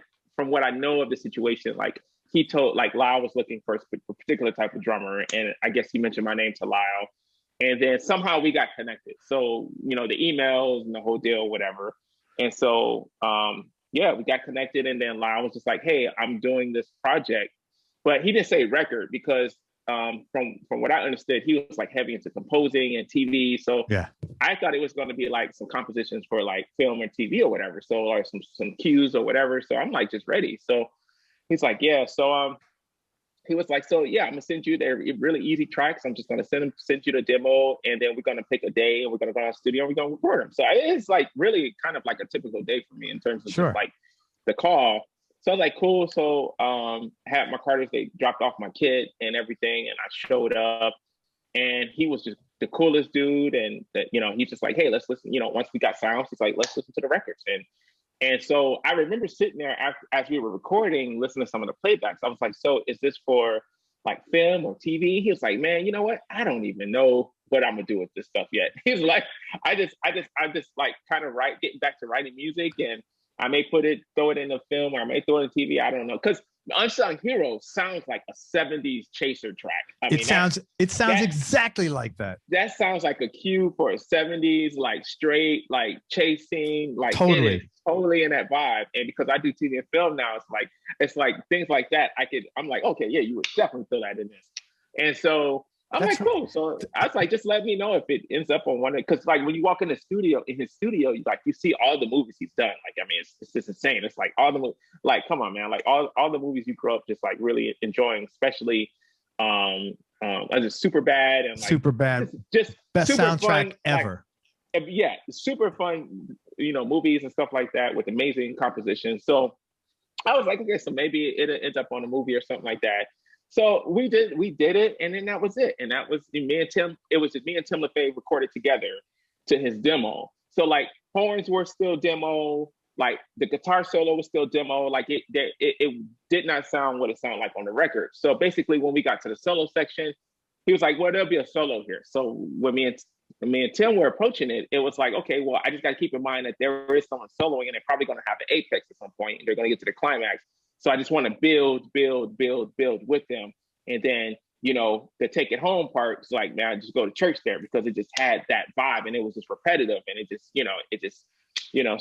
I know of the situation, like he told, like Lyle was looking for a particular type of drummer, and I guess he mentioned my name to Lyle. And then somehow we got connected. So, you know, the emails and the whole deal, whatever. And so, we got connected. And then Lyle was just like, hey, I'm doing this project. But he didn't say record because from what I understood, he was like heavy into composing and TV. So I thought it was going to be like some compositions for like film or TV or whatever. So, or some cues or whatever. So I'm like, just ready. So he's like, yeah. So, he was like, so yeah, I'm gonna send you their really easy tracks. I'm just gonna send you the demo, and then we're gonna pick a day, and we're gonna go to the studio, and we're gonna record them. So it's like really kind of like a typical day for me in terms of just like the call. So I was like, cool. So had my Carters, they dropped off my kit and everything, and I showed up, and he was just the coolest dude. And that, you know, he's just like, hey, let's listen. You know, once we got sounds, he's like, let's listen to the records. And so I remember sitting there as we were recording, listening to some of the playbacks. I was like, so is this for like film or TV? He was like, man, you know what? I don't even know what I'm gonna do with this stuff yet. He's like, I just like kind of getting back to writing music, and I may throw it in the film, or I may throw it in TV. I don't know. Because Unsung Hero sounds like a 70s chaser track. It sounds exactly like that. That sounds like a cue for a 70s, like straight, like chasing, like totally in that vibe. And because I do TV and film now, it's like things like that. I'm like, okay, yeah, you would definitely throw that in this. And so I'm like, cool. So I was like, just let me know if it ends up on one. Because like when you walk in his studio, you see all the movies he's done. Like, I mean, it's just insane. It's like all the like, come on, man. Like all the movies you grew up just like really enjoying, especially as a Superbad and like Superbad, just best soundtrack fun, ever. Like, yeah, super fun, you know, movies and stuff like that with amazing composition. So I was like, okay, so maybe it ends up on a movie or something like that. So we did it, and then that was it. And that was me and Tim. It was just me and Tim LaFave recorded together to his demo. So like horns were still demo, like the guitar solo was still demo. Like it did not sound what it sounded like on the record. So basically, when we got to the solo section, he was like, "Well, there'll be a solo here." So when me and me and Tim were approaching it, it was like, okay, well, I just got to keep in mind that there is someone soloing and they're probably going to have an apex at some point and they're going to get to the climax. So I just want to build with them. And then, you know, the take it home part is like, man, I just go to church there because it just had that vibe and it was just repetitive and it just,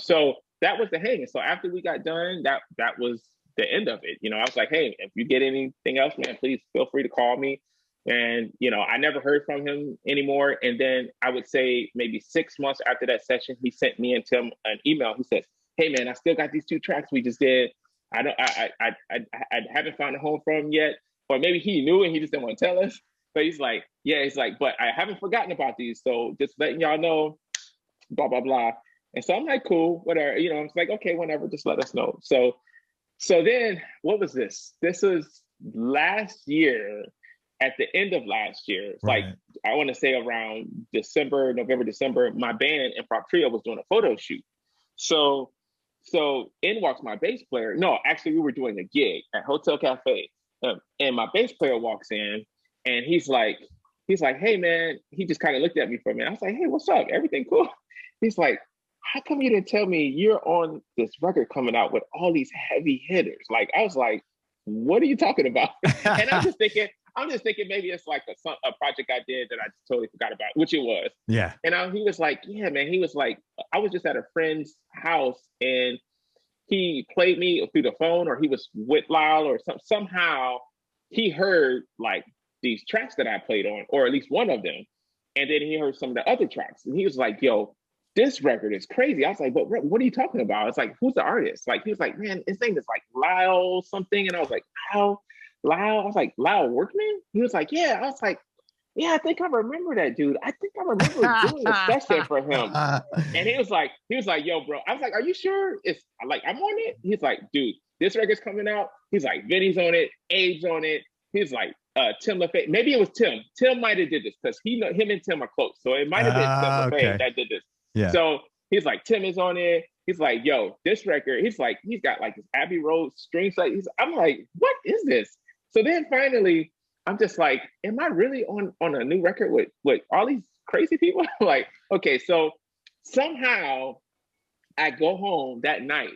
so that was the hang. And so after we got done, that was the end of it. You know, I was like, hey, if you get anything else, man, please feel free to call me. And, you know, I never heard from him anymore. And then I would say maybe 6 months after that session, he sent me and Tim an email. He says, hey, man, I still got these 2 tracks we just did. I haven't found a home for him yet. Or maybe he knew and he just didn't want to tell us. But he's like, but I haven't forgotten about these. So just letting y'all know, blah, blah, blah. And so I'm like, cool, whatever. You know, it's like, okay, whenever, just let us know. So then what was this? This was last year, at the end of last year. It's like, I want to say around November, December, my band, Improv Trio, was doing a photo shoot. So in walks my bass player. No, actually, we were doing a gig at Hotel Cafe. And my bass player walks in and he's like, hey, man, he just kind of looked at me for a minute. I was like, hey, what's up? Everything cool? He's like, how come you didn't tell me you're on this record coming out with all these heavy hitters? Like, I was like, what are you talking about? And I'm just thinking maybe it's like a project I did that I just totally forgot about, which it was. Yeah. And he was like, yeah, man. He was like, I was just at a friend's house and he played me through the phone, or he was with Lyle, or somehow he heard like these tracks that I played on, or at least one of them. And then he heard some of the other tracks. And he was like, yo, this record is crazy. I was like, what are you talking about? It's like, who's the artist? Like, he was like, man, his name is like Lyle something. And I was like, Lyle? I was like, Lyle Workman? He was like, yeah. I was like, yeah, I think I remember that dude. I think I remember doing a session for him. And he was like, yo, bro. I was like, are you sure? It's like, I'm on it? He's like, dude, this record's coming out. He's like, Vinny's on it, Abe's on it. He's like, Tim LaFay. Maybe it was Tim. Tim might have did this because him and Tim are close. So it might have been Tim LaFay that did this. Yeah. So he's like, Tim is on it. He's like, yo, this record, he's like, he's got like this Abbey Road string set. I'm like, what is this? So then finally, I'm just like, am I really on a new record with all these crazy people? Like, okay, so somehow I go home that night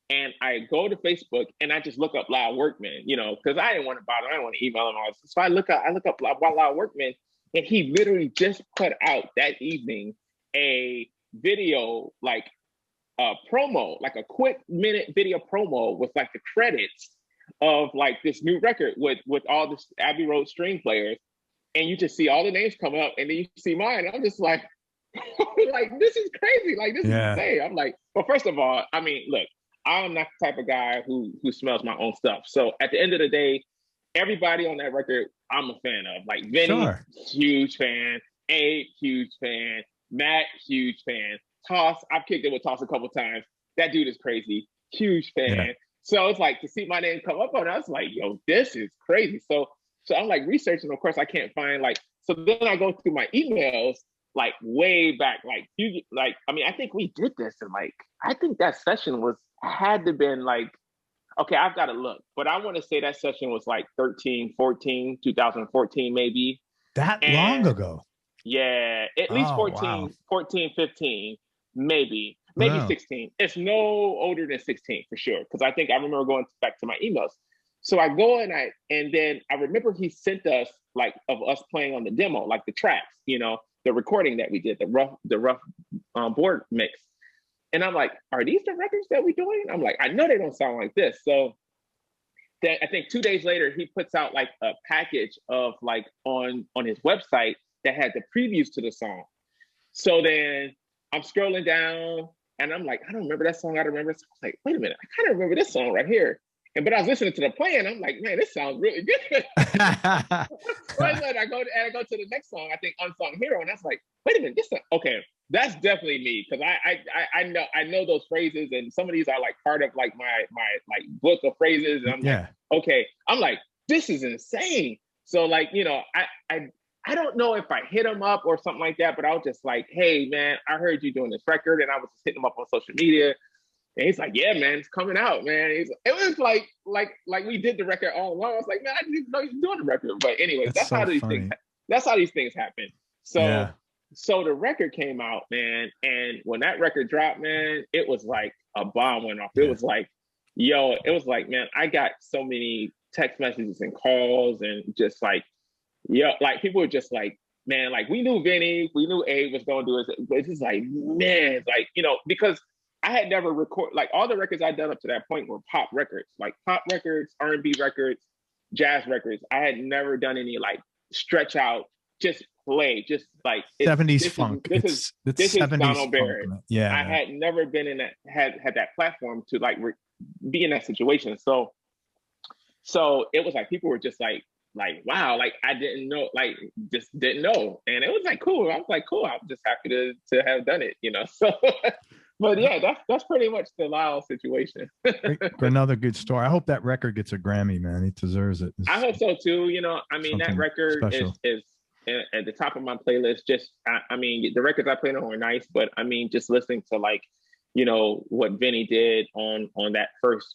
and I go to Facebook and I just look up Lyle Workman, you know, because I didn't want to bother, I didn't want to email him all this. So I look up Lyle Workman, and he literally just put out that evening a video, like a promo, like a quick minute video promo with like the credits of like this new record with all this Abbey Road string players, and you just see all the names come up, and then you see mine. I'm just like, like, this is crazy. Like, this is insane. I'm like, well, first of all, I mean, look, I'm not the type of guy who smells my own stuff. So at the end of the day, everybody on that record, I'm a fan of. Like Vinny, huge fan. Abe, huge fan. Matt, huge fan. Toss, I've kicked it with Toss a couple times. That dude is crazy. Huge fan. Yeah. So it's like, to see my name come up on it, I was like, yo, this is crazy. So I'm like researching. Of course, I can't find like, so then I go through my emails, like way back, I mean, I think we did this and like, I think that session had to been like, okay, I've got to look, but I want to say that session was like 2014 maybe. That long ago? Yeah, at least 14, 15, maybe wow. 16. It's no older than 16 for sure. Because I think I remember going back to my emails. So I go and then I remember he sent us like of us playing on the demo, like the tracks, you know, the recording that we did, the rough board mix. And I'm like, are these the records that we're doing? I'm like, I know they don't sound like this. So then I think 2 days later, he puts out like a package of like on his website that had the previews to the song. So then I'm scrolling down and I'm like, I don't remember that song. I don't remember. So I was like, wait a minute, I kind of remember this song right here. But I was listening to the play and I'm like, man, this sounds really good. Right, I go to the next song, I think Unsung Hero, and I was like, wait a minute, this song, okay, that's definitely me, because I know those phrases, and some of these are like part of like my like book of phrases, and I'm like, okay, I'm like, this is insane. So like, you know, I don't know if I hit him up or something like that, but I was just like, hey man, I heard you doing this record, and I was just hitting him up on social media. And he's like, yeah, man, it's coming out, man. It was like we did the record all along. I was like, man, I didn't even know you were doing the record. But anyways, that's how these things happen. So so the record came out, man, and when that record dropped, man, it was like a bomb went off. It was like, yo, it was like, man, I got so many text messages and calls and just like, yeah, like people were just like, man, like we knew Vinny, we knew Abe was gonna do it, but it's just like, man, like, you know, because I had never recorded, like all the records I'd done up to that point were pop records, like pop records, R&B records, jazz records. I had never done any like stretch out, just play, just like 70s funk. This is Donald Barrett. Yeah, I had never been in that, had that platform to like be in that situation. So it was like people were just like wow, like I didn't know, like just didn't know, and it was like cool. I was like cool. I'm just happy to have done it, you know. So, but yeah, that's pretty much the Lyle situation. Another good story. I hope that record gets a Grammy, man. He deserves it. I hope so too. You know, I mean, that record is at the top of my playlist. Just, I mean, the records I played on were nice, but I mean, just listening to like, you know, what Vinny did on that first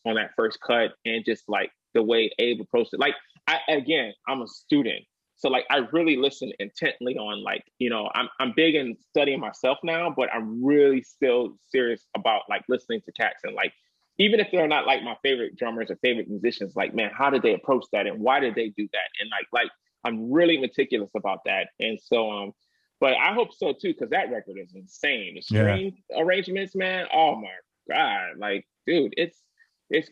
cut, and just like the way Abe approached it. Like, I'm a student, so like I really listen intently on, like, you know, I'm big in studying myself now, but I'm really still serious about like listening to cats, and like even if they're not like my favorite drummers or favorite musicians, like, man, how did they approach that and why did they do that? And like I'm really meticulous about that. And so but I hope so too, because that record is insane. The string arrangements, man, oh my God, like, dude, it's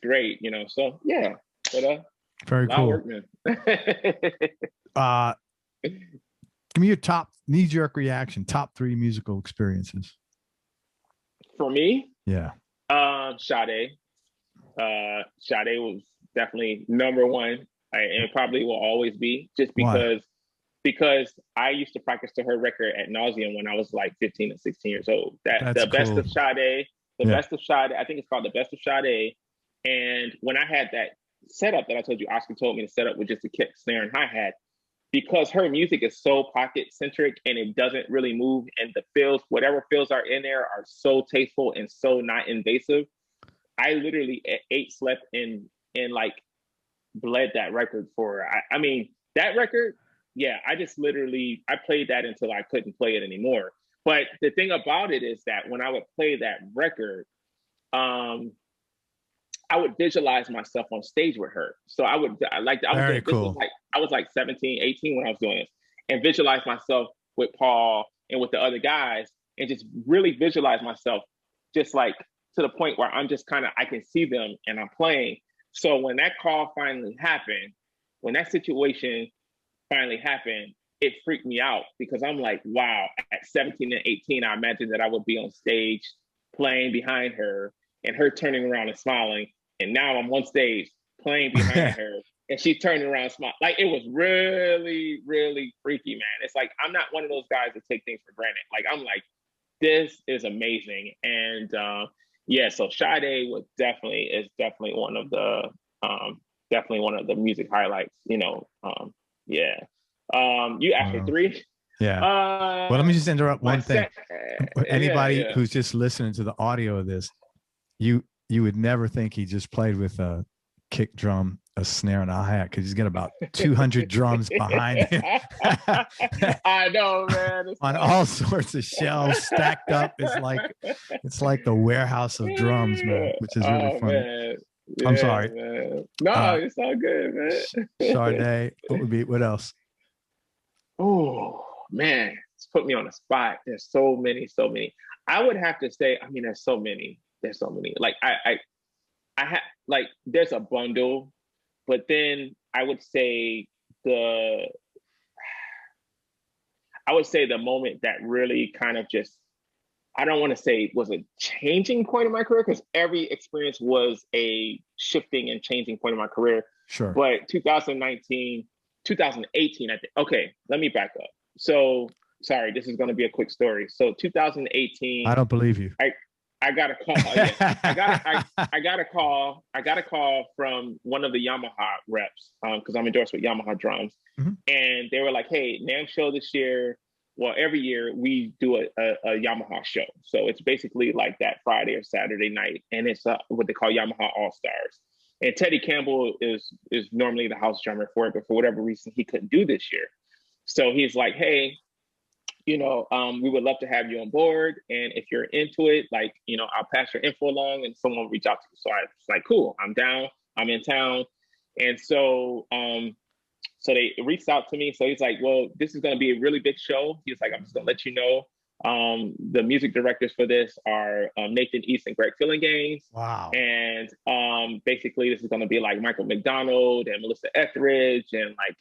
great, you know. So yeah, but very cool. Workman. Give me your top knee-jerk reaction, top 3 musical experiences. For me? Yeah. Sade. Sade was definitely number one, and probably will always be, just because I used to practice to her record ad nauseum when I was like 15 and 16 years old. The Best of Sade, Best of Sade, I think it's called The Best of Sade. And when I had that setup that I told you Oscar told me to set up with just a kick, snare, and hi-hat, because her music is so pocket centric and it doesn't really move, and the fills, whatever fills are in there, are so tasteful and so not invasive. I literally ate, slept, and like bled that record for her. I mean, that record, yeah, I just literally, I played that until I couldn't play it anymore. But the thing about it is that when I would play that record, I would visualize myself on stage with her. So I was like 17, 18 when I was doing this, and visualize myself with Paul and with the other guys, and just really visualize myself just like to the point where I'm just kind of, I can see them and I'm playing. So when that call finally happened, when that situation finally happened, it freaked me out, because I'm like, wow, at 17 and 18, I imagined that I would be on stage playing behind her and her turning around and smiling. And now I'm on stage playing behind her and she's turning around and smiling. Like, it was really, really freaky, man. It's like, I'm not one of those guys that take things for granted. Like, I'm like, this is amazing. And yeah, so Sade is definitely one of the music highlights, you know. Yeah. You asked for 3? Yeah. Well, let me just interrupt one thing. Anybody who's just listening to the audio of this, you would never think he just played with a kick drum, a snare, and a hi-hat, because he's got about 200 drums behind him. I know, man. On all sorts of shelves stacked up. It's like the warehouse of drums, man, which is really funny. Man. Yeah, I'm sorry. Man. No, it's all good, man. Sade. What else? Oh man, it's put me on the spot. There's so many. I would have to say, I mean, there's so many. Like I have, like, there's a bundle, but then I would say the moment that really kind of just, I don't want to say was a changing point in my career, because every experience was a shifting and changing point in my career. Sure. But 2018, I think. Okay, let me back up. So, sorry, this is going to be a quick story. So 2018. I don't believe you. I got a call. Yeah. I got a call from one of the Yamaha reps, because I'm endorsed with Yamaha drums. Mm-hmm. And they were like, hey, NAMM show this year. Well, every year we do a Yamaha show. So it's basically like that Friday or Saturday night. And it's what they call Yamaha All-Stars. And Teddy Campbell is normally the house drummer for it, but for whatever reason, he couldn't do this year. So he's like, hey, we would love to have you on board. And if you're into it, like, I'll pass your info along and someone will reach out to you. So I was like, cool, I'm down, I'm in town. And so, so they reached out to me. So he's like, well, this is going to be a really big show. He's like, I'm just going to let you know. The music directors for this are Nathan East and Greg Phillingaines. Wow. And basically, this is going to be like Michael McDonald and Melissa Etheridge and like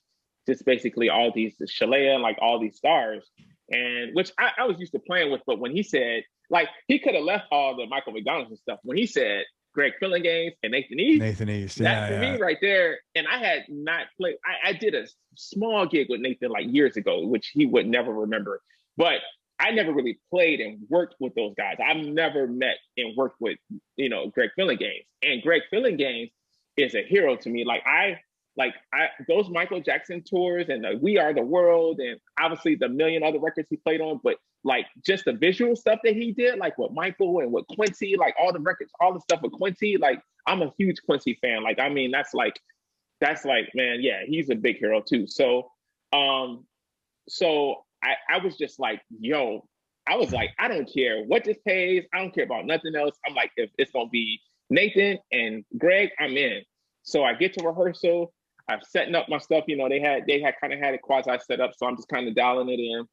just basically all these, Shalea, and like all these stars. And which I was used to playing with. But when he said, like, he could have left all the Michael McDonald's and stuff. When he said Greg Phillingaines and Nathan East, that for me right there. And I had not played, I did a small gig with Nathan like years ago, which he would never remember. But I never really played and worked with those guys. I've never met and worked with, Greg Phillingaines. And Greg Phillingaines is a hero to me. Those Michael Jackson tours and the We Are the World and obviously the million other records he played on, but like just the visual stuff that he did, like with Michael and with Quincy, like all the records, all the stuff with Quincy, like I'm a huge Quincy fan. Like, I mean, that's like, man, yeah, he's a big hero too. So, I was just like, yo, I was like, I don't care what this pays. I don't care about nothing else. I'm like, if it's going to be Nathan and Greg, I'm in. So I get to rehearsal. I'm setting up my stuff. They had kind of had it quasi set up. So I'm just kind of dialing it in.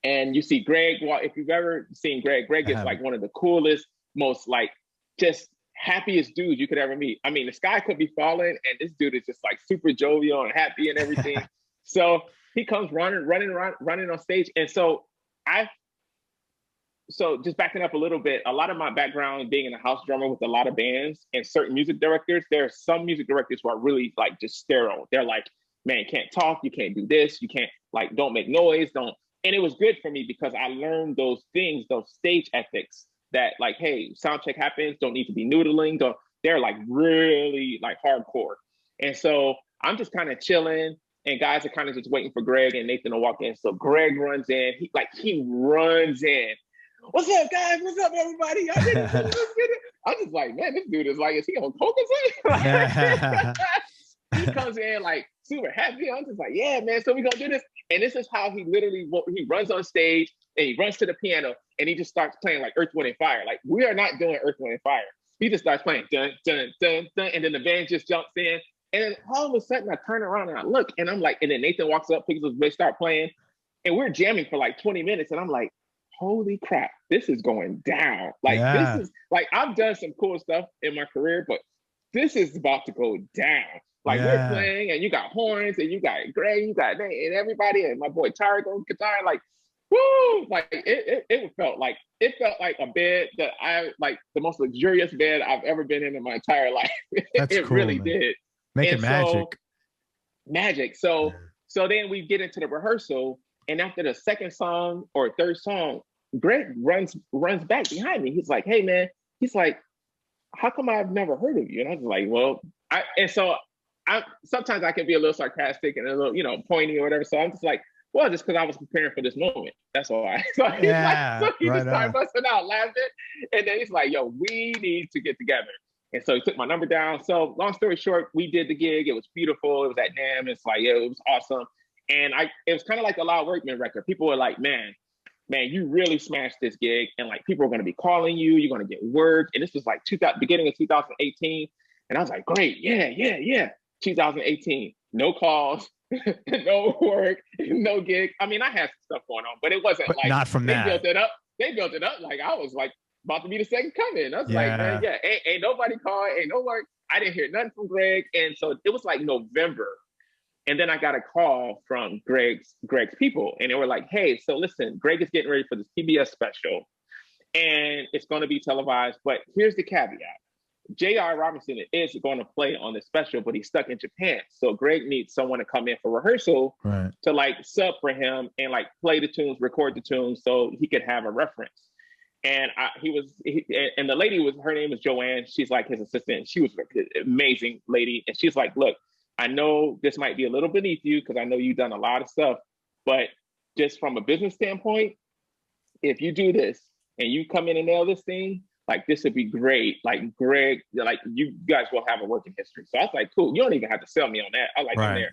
And you see Greg, well, if you've ever seen Greg is like one of the coolest, most like just happiest dudes you could ever meet. I mean, the sky could be falling and this dude is just like super jovial and happy and everything. So he comes running on stage. And so just backing up a little bit, a lot of my background being in a house drummer with a lot of bands and certain music directors, there are some music directors who are really like just sterile. They're like, man, you can't talk, you can't do this, you can't like, don't make noise, don't. And it was good for me because I learned those things, those stage ethics that like, hey, sound check happens, don't need to be noodling, they're like really like hardcore. And so I'm just kind of chilling. And guys are kind of just waiting for Greg and Nathan to walk in. So Greg runs in. He runs in. What's up, guys? What's up, everybody? Y'all did it. Let's get it. I'm just like, man, this dude is like, is he on coke or something? He comes in like super happy. I'm just like, yeah, man. So we gonna do this. And this is how he runs on stage and he runs to the piano and he just starts playing like Earth, Wind, and Fire. Like we are not doing Earth, Wind, and Fire. He just starts playing dun dun dun dun, and then the band just jumps in. And then all of a sudden I turn around and I look and I'm like, and then Nathan walks up, picks up his bass, start playing. And we're jamming for like 20 minutes. And I'm like, holy crap, this is going down. Like, This is like, I've done some cool stuff in my career, but this is about to go down. Like we're playing and you got horns and you got Greg, you got Nate and everybody and my boy Tarek on guitar. Like, woo! Like it felt like a bed that I like the most luxurious bed I've ever been in my entire life. It cool, really man. Did. Make magic. So then we get into the rehearsal, and after the second song or third song, Greg runs back behind me. He's like, "Hey, man," he's like, "How come I've never heard of you?" And I was like, "Well," sometimes I can be a little sarcastic and a little, pointy or whatever. So I'm just like, "Well, just because I was preparing for this moment. That's why." So he just started busting out laughing, and then he's like, "Yo, we need to get together." And so he took my number down. So long story short, we did the gig. It was beautiful. It was at NAMM. It's like, yeah, it was awesome. And it was kind of like a Lyle Workman record. People were like, man, you really smashed this gig. And like, people are going to be calling you. You're going to get work. And this was like beginning of 2018. And I was like, great. Yeah. 2018, no calls, no work, no gig. I mean, I had some stuff going on, but it wasn't like not from that. They built it up like I was like, about to be the second coming. I was like, man, ain't nobody called, ain't no work. I didn't hear nothing from Greg. And so it was like November. And then I got a call from Greg's people. And they were like, hey, so listen, Greg is getting ready for this PBS special. And it's going to be televised. But here's the caveat. J.R. Robinson is going to play on the special, but he's stuck in Japan. So Greg needs someone to come in for rehearsal to like sub for him and like play the tunes, record the tunes so he could have a reference. And and the lady her name was Joanne. She's like his assistant. She was an amazing lady. And she's like, look, I know this might be a little beneath you because I know you've done a lot of stuff, but just from a business standpoint, if you do this and you come in and nail this thing, like this would be great. Like Greg, like you guys will have a working history. So I was like, cool, you don't even have to sell me on that. I like I'm there.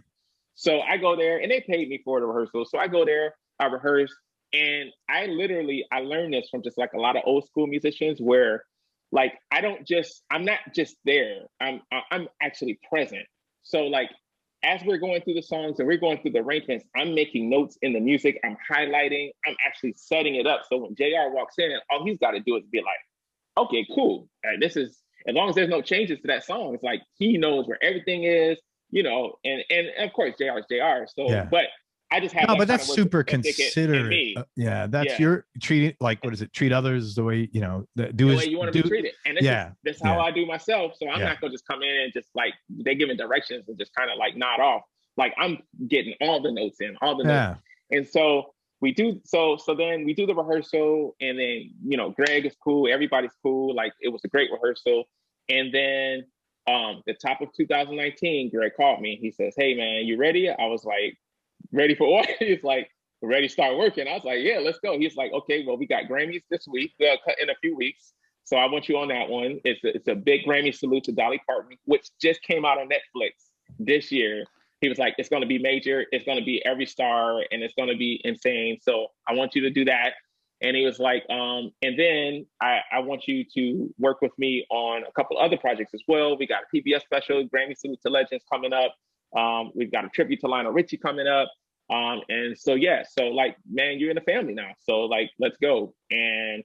So I go there and they paid me for the rehearsal. So I go there, I rehearse. And I learned this from just like a lot of old school musicians where like, I'm not just there, I'm actually present. So like, as we're going through the songs and we're going through the arrangements, I'm making notes in the music, I'm highlighting, I'm actually setting it up. So when JR walks in, all he's got to do is be like, okay, cool. This is, as long as there's no changes to that song, it's like, he knows where everything is, you know, and of course, JR is JR. So, Yeah. but I just have no, but that's super considerate. Yeah, that's your treat. Like, what is it? Treat others the way you know. The way you want to be treated, and that's how I do myself. So I'm not gonna just come in and just like they giving directions and just kind of like nod off. Like I'm getting all the notes in, all the notes, and so we do. So then we do the rehearsal, and then you know Greg is cool, everybody's cool. Like it was a great rehearsal, and then the top of 2019, Greg called me. He says, "Hey man, you ready?" I was like, ready for what? He's like, we're ready to start working. I was like, yeah, let's go. He's like, okay, well, we got Grammys this week, in a few weeks. So I want you on that one. It's a big Grammy salute to Dolly Parton, which just came out on Netflix this year. He was like, it's going to be major. It's going to be every star and it's going to be insane. So I want you to do that. And he was like, and then I want you to work with me on a couple other projects as well. We got a PBS special, Grammy Salute to Legends coming up. We've got a tribute to Lionel Richie coming up. And so, so like, man, you're in the family now. So like, let's go. And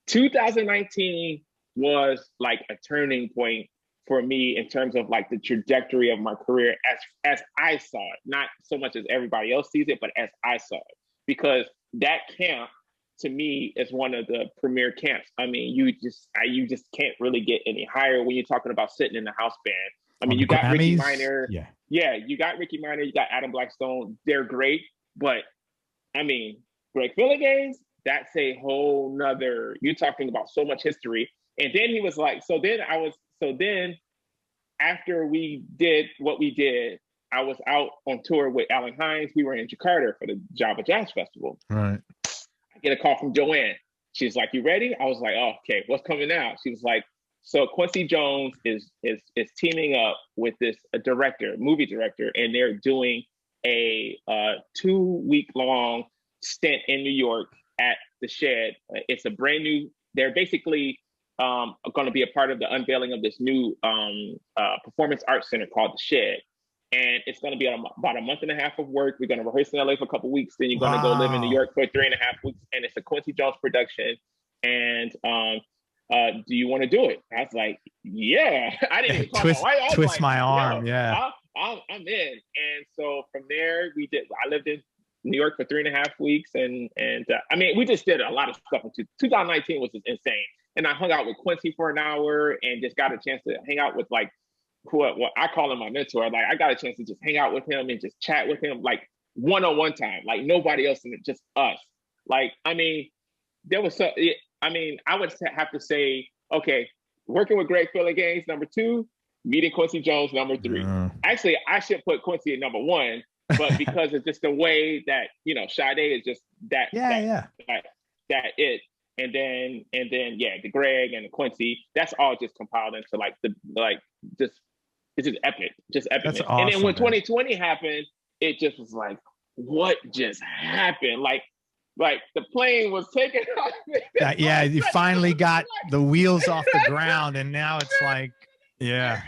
2019 was like a turning point for me in terms of like the trajectory of my career as I saw it, not so much as everybody else sees it, but as I saw it, because that camp to me is one of the premier camps. I mean, you just can't really get any higher when you're talking about sitting in the house band. I mean, you got Grammys, Ricky Minor. Yeah, you got Ricky Minor, you got Adam Blackstone. They're great. But I mean, Greg Phillingaines, that's a whole nother, you're talking about so much history. And then he was like, so then after we did what we did, I was out on tour with Alan Hines. We were in Jakarta for the Java Jazz Festival. Right. I get a call from Joanne. She's like, you ready? I was like, oh, okay, what's coming out? She was like, so Quincy Jones is teaming up with this movie director, and they're doing a 2-week-long stint in New York at the Shed. It's a brand new. They're basically going to be a part of the unveiling of this new performance arts center called the Shed, and it's going to be about a month and a half of work. We're going to rehearse in LA for a couple of weeks, then you're going to go live in New York for 3.5 weeks, and it's a Quincy Jones production, and do you want to do it? I was like, yeah. I didn't even call my wife. Twist my arm. Yeah. I'm in. And so from there, I lived in New York for 3.5 weeks. And I mean, we just did a lot of stuff. 2019 was just insane. And I hung out with Quincy for an hour and just got a chance to hang out with like, what I call him my mentor. Like I got a chance to just hang out with him and just chat with him like one-on-one time, like nobody else in it, just us. Like, I mean, there was I would have to say, okay, working with Greg Phillingaines, number 2, meeting Quincy Jones, number 3. Actually, I should put Quincy at number 1, but because it's just the way that, you know, Sade is just that it. And then, the Greg and the Quincy, that's all just compiled into it's just epic, just epic. That's awesome, and then when 2020 happened, it just was like, what just happened? Like the plane was taken off. You finally got the wheels off the ground, and now it's like, man,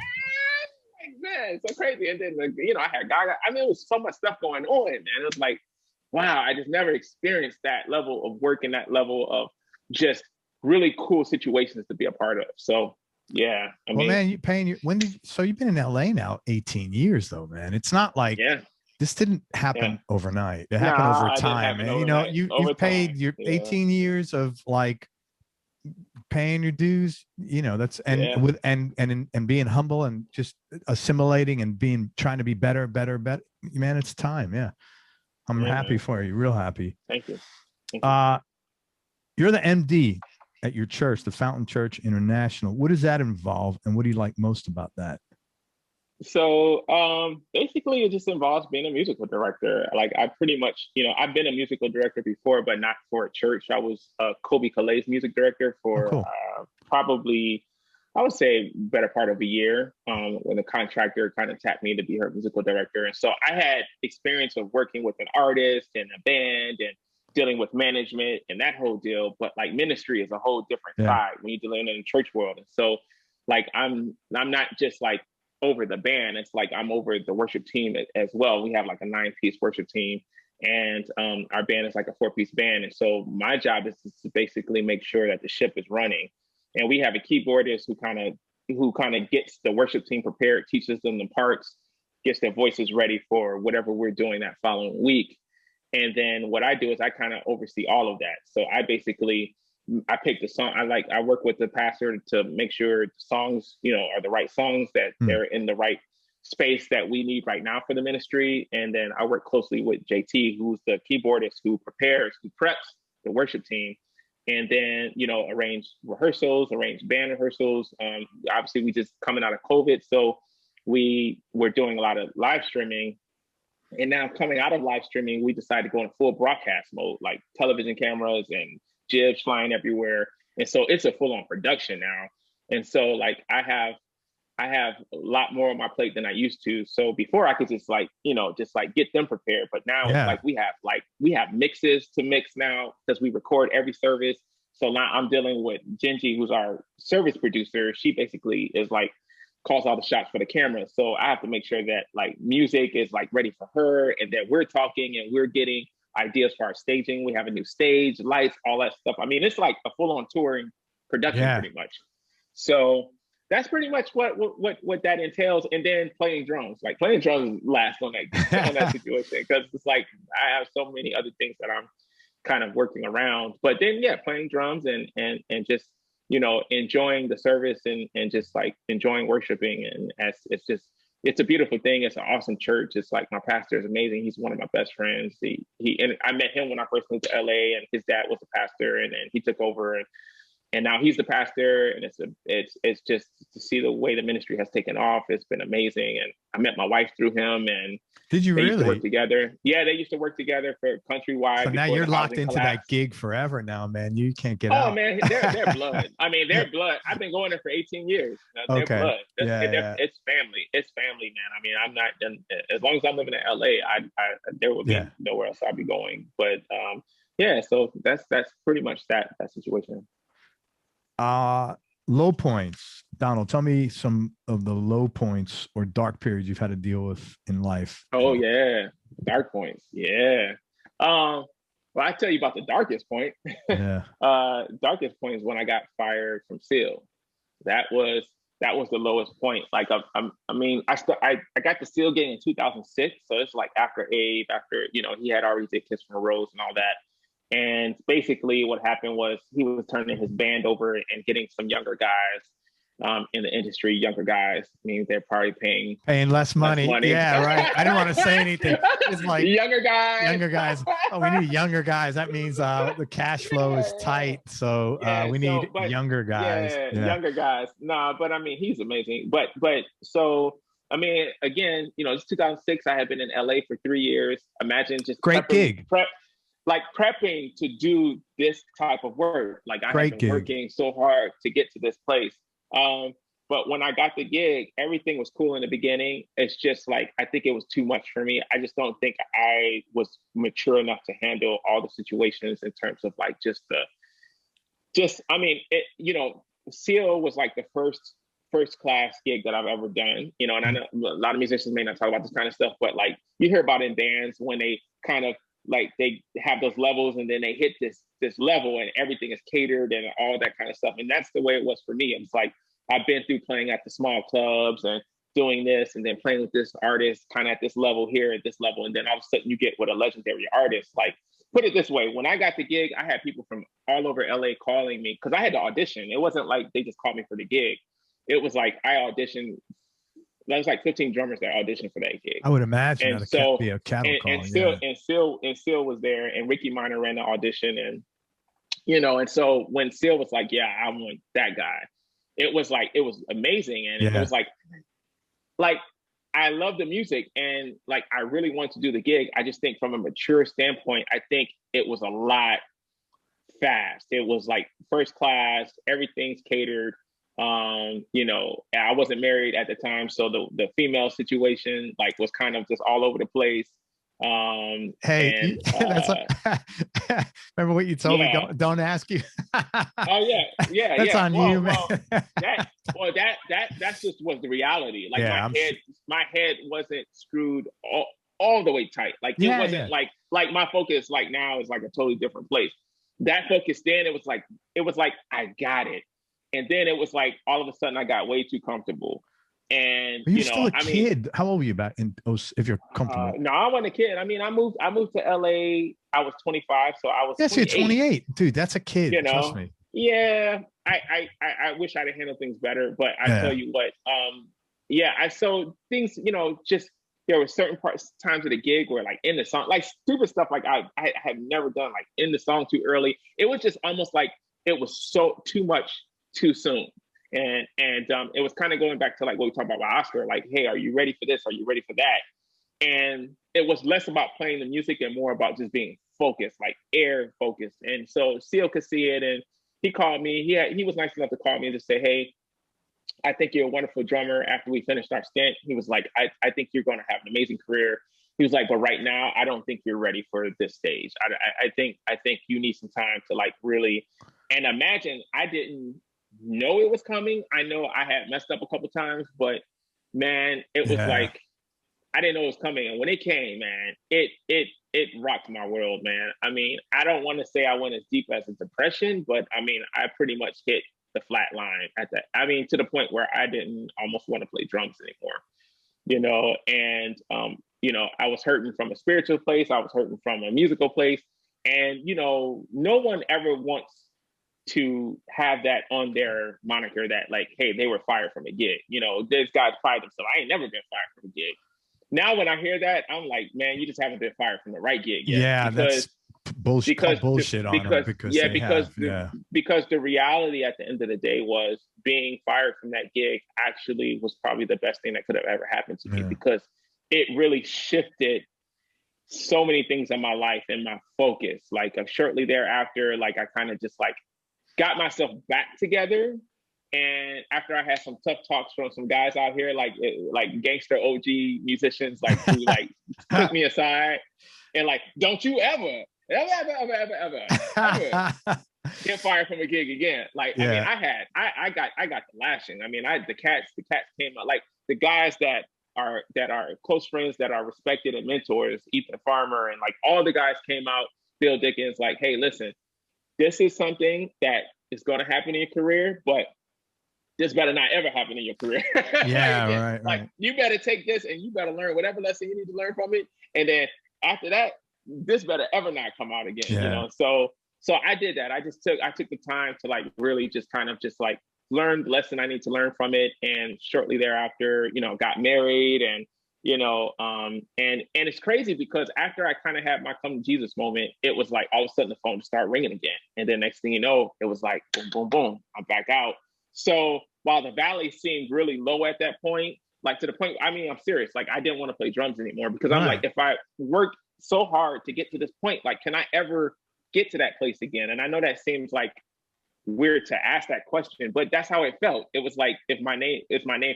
so crazy. And then I had Gaga. I mean, it was so much stuff going on, man. It was like, wow, I just never experienced that level of work and that level of just really cool situations to be a part of. So yeah, I mean, man, you've been in LA now 18 years though, man. It's not like this didn't happen overnight. It happened over time. And you know, you've paid your 18 years of like paying your dues, you know, that's and being humble and just assimilating and trying to be better. Man, it's time. Yeah. I'm happy for you. Real happy. Thank you. You're the MD at your church, the Fountain Church International. What does that involve? And what do you like most about that? So basically it just involves being a musical director. Like I pretty much, I've been a musical director before, but not for a church. I was Colbie Caillat's music director for probably, I would say, better part of a year when the contractor kind of tapped me to be her musical director. And so I had experience of working with an artist and a band and dealing with management and that whole deal. But like ministry is a whole different side when you're dealing in the church world. And so like I'm not just like over the band. It's like I'm over the worship team as well. We have like a 9-piece worship team, and our band is like a 4-piece band. And so my job is to basically make sure that the ship is running. And we have a keyboardist who kind of gets the worship team prepared, teaches them the parts, gets their voices ready for whatever we're doing that following week. And then what I do is I kind of oversee all of that. So I pick the song. I work with the pastor to make sure the songs, are the right songs, that they're in the right space that we need right now for the ministry. And then I work closely with JT, who's the keyboardist who preps the worship team. And then, arrange rehearsals, arrange band rehearsals. Obviously, we just coming out of COVID. So we were doing a lot of live streaming. And now coming out of live streaming, we decided to go in full broadcast mode, like television cameras and jibs flying everywhere. And so it's a full-on production now. And so like I have a lot more on my plate than I used to. So before I could just get them prepared. But now it's like we have mixes to mix now, because we record every service. So now I'm dealing with Gingy, who's our service producer. She basically is like calls all the shots for the camera. So I have to make sure that like music is like ready for her, and that we're talking and we're getting ideas for our staging. We have a new stage, lights, all that stuff. I mean, it's like a full-on touring production pretty much. So that's pretty much what that entails. And then playing drums, last on that situation, because it's like I have so many other things that I'm kind of working around. But then playing drums and just enjoying the service and just like enjoying worshiping. And it's a beautiful thing. It's an awesome church. It's like my pastor is amazing. He's one of my best friends. And I met him when I first moved to LA, and his dad was a pastor, and then he took over, and now he's the pastor. And it's just to see the way the ministry has taken off. It's been amazing. And I met my wife through him, and did you they really used to work together? Yeah, they used to work together for Countrywide. So now you're locked into that gig forever now, man. You can't get out. Oh man, they're blood. I mean, they're blood. I've been going there for 18 years. They're blood. It's family. It's family, man. I mean, I'm not done. As long as I'm living in LA, there will be nowhere else I'll be going. But so that's pretty much that situation. Low points. Donald, tell me some of the low points or dark periods you've had to deal with in life. Oh yeah, dark points. Yeah. Well, I tell you about the darkest point. Yeah. Darkest point is when I got fired from Seal. That was the lowest point. Like I got the Seal gig in 2006, so it's like after Abe, after he had already did Kiss from a Rose and all that. And basically what happened was he was turning his band over and getting some younger guys in the industry. Younger guys means they're probably paying less money. Yeah, right. I didn't want to say anything. It's like younger guys. Oh, we need younger guys. That means the cash flow is tight. So we need younger guys. Yeah, younger guys. Nah, but I mean, he's amazing. But so, I mean, again, it's 2006. I had been in LA for 3 years. Imagine just great gig. Prepping to do this type of work. Like I had been working so hard to get to this place. But when I got the gig, everything was cool in the beginning. It's just like, I think it was too much for me. I just don't think I was mature enough to handle all the situations in terms of like Seal was like the first class gig that I've ever done, and I know a lot of musicians may not talk about this kind of stuff, but like you hear about in bands when they kind of like they have those levels and then they hit this level and everything is catered and all that kind of stuff. And that's the way it was for me. It's like I've been through playing at the small clubs and doing this and then playing with this artist kind of at this level here at this level. And then all of a sudden you get with a legendary artist. Like, put it this way, when I got the gig, I had people from all over LA calling me because I had to audition. It wasn't like they just called me for the gig. It was like I auditioned. There was like 15 drummers that auditioned for that gig. I would imagine and that so, be a cattle call. And Seal was there, and Ricky Minor ran the audition, and and so when Seal was like, "Yeah, I want that guy," it was amazing, and it was like I love the music, and like I really want to do the gig. I just think from a mature standpoint, I think it was a lot fast. It was like first class, everything's catered. I wasn't married at the time, so the female situation like was kind of just all over the place. Hey, that's remember what you told me? Don't ask you. Oh yeah, that's on you, man. That's just was the reality. Like my head wasn't screwed all the way tight. Like it wasn't like my focus like now is like a totally different place. That focus then, it was like I got it, and then it was like all of a sudden I got way too comfortable. And you're still a kid. How old were you back in? If you're comfortable. No, I wasn't a kid. I mean, I moved to LA. I was 25, so I was. Yes, you're 28, dude. That's a kid. Trust me. Yeah, I wish I'd have handled things better, but I tell you what, I so things, just there were certain times of the gig where like in the song, like stupid stuff, like I have never done, like in the song too early. It was just almost like it was so too much too soon. And it was kind of going back to like what we talked about with Oscar, like, hey, are you ready for this? Are you ready for that? And it was less about playing the music and more about just being focused, like air focused. And so Seal could see it, and he called me. He was nice enough to call me and just say, hey, I think you're a wonderful drummer. After we finished our stint, he was like, I think you're going to have an amazing career. He was like, but right now, I don't think you're ready for this stage. I think you need some time to like really, and imagine I didn't know it was coming. I know I had messed up a couple times, but man, it was like I didn't know it was coming. And when it came, man, it rocked my world, man. I mean, I don't want to say I went as deep as a depression, but I mean, I pretty much hit the flat line at that. I mean, to the point where I didn't almost want to play drums anymore, and I was hurting from a spiritual place. I was hurting from a musical place. And, no one ever wants to have that on their moniker that like, hey, they were fired from a gig. These guys fired themselves. I ain't never been fired from a gig. Now, when I hear that, I'm like, man, you just haven't been fired from the right gig yet. Yeah, that's bullshit. Because the reality at the end of the day was being fired from that gig actually was probably the best thing that could have ever happened to me, because it really shifted so many things in my life and my focus. Like shortly thereafter, like I kind of just like got myself back together. And after I had some tough talks from some guys out here, like gangster OG musicians, like who like took me aside and like, don't you ever get fired from a gig again. Like, I mean, I got the lashing. I mean, the cats came out, like the guys that are close friends, that are respected and mentors, Ethan Farmer, and like all the guys came out, Bill Dickens, like, hey, listen, this is something that is going to happen in your career, but this better not ever happen in your career. Right. You better take this and you better learn whatever lesson you need to learn from it. And then after that, this better ever not come out again, So I did that. I took the time to like really just kind of just like learn the lesson I need to learn from it. And shortly thereafter, got married, and and it's crazy because after I kind of had my come to Jesus moment, it was like all of a sudden the phone started ringing again. And then next thing you know, it was like, boom, boom, boom, I'm back out. So while the valley seemed really low at that point, like to the point, I mean, I'm serious. Like I didn't want to play drums anymore because I'm like, if I worked so hard to get to this point, like, can I ever get to that place again? And I know that seems like weird to ask that question, but that's how it felt. It was like, if my name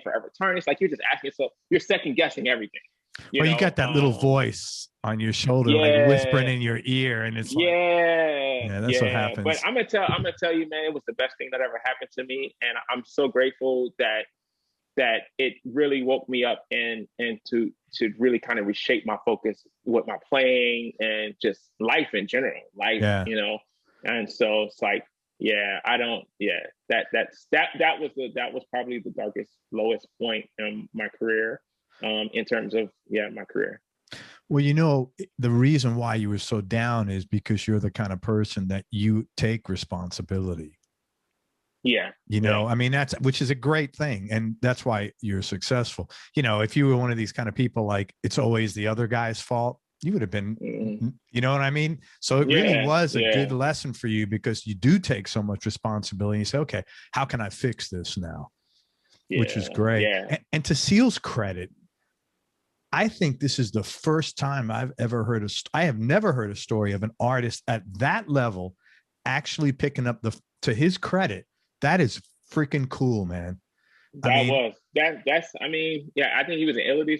forever tarnished, like you're just asking yourself, you're second guessing everything. You got that little voice on your shoulder, like whispering in your ear, and it's like, that's what happens. But I'm gonna tell you, man, it was the best thing that ever happened to me, and I'm so grateful that it really woke me up and to really kind of reshape my focus with my playing and just life in general, And so it's like, that was probably the darkest, lowest point in my career. In terms of my career. Well, the reason why you were so down is because you're the kind of person that you take responsibility. I mean, which is a great thing, and that's why you're successful. If you were one of these kind of people, like it's always the other guy's fault, you would have been, you know what I mean? So it really was a good lesson for you, because you do take so much responsibility. You say, okay, how can I fix this now? Which is great. And to Seal's credit, I think this is the first time I've ever heard I have never heard a story of an artist at that level actually picking up to his credit. That is freaking cool, man. That's I mean, yeah, I think he was in Italy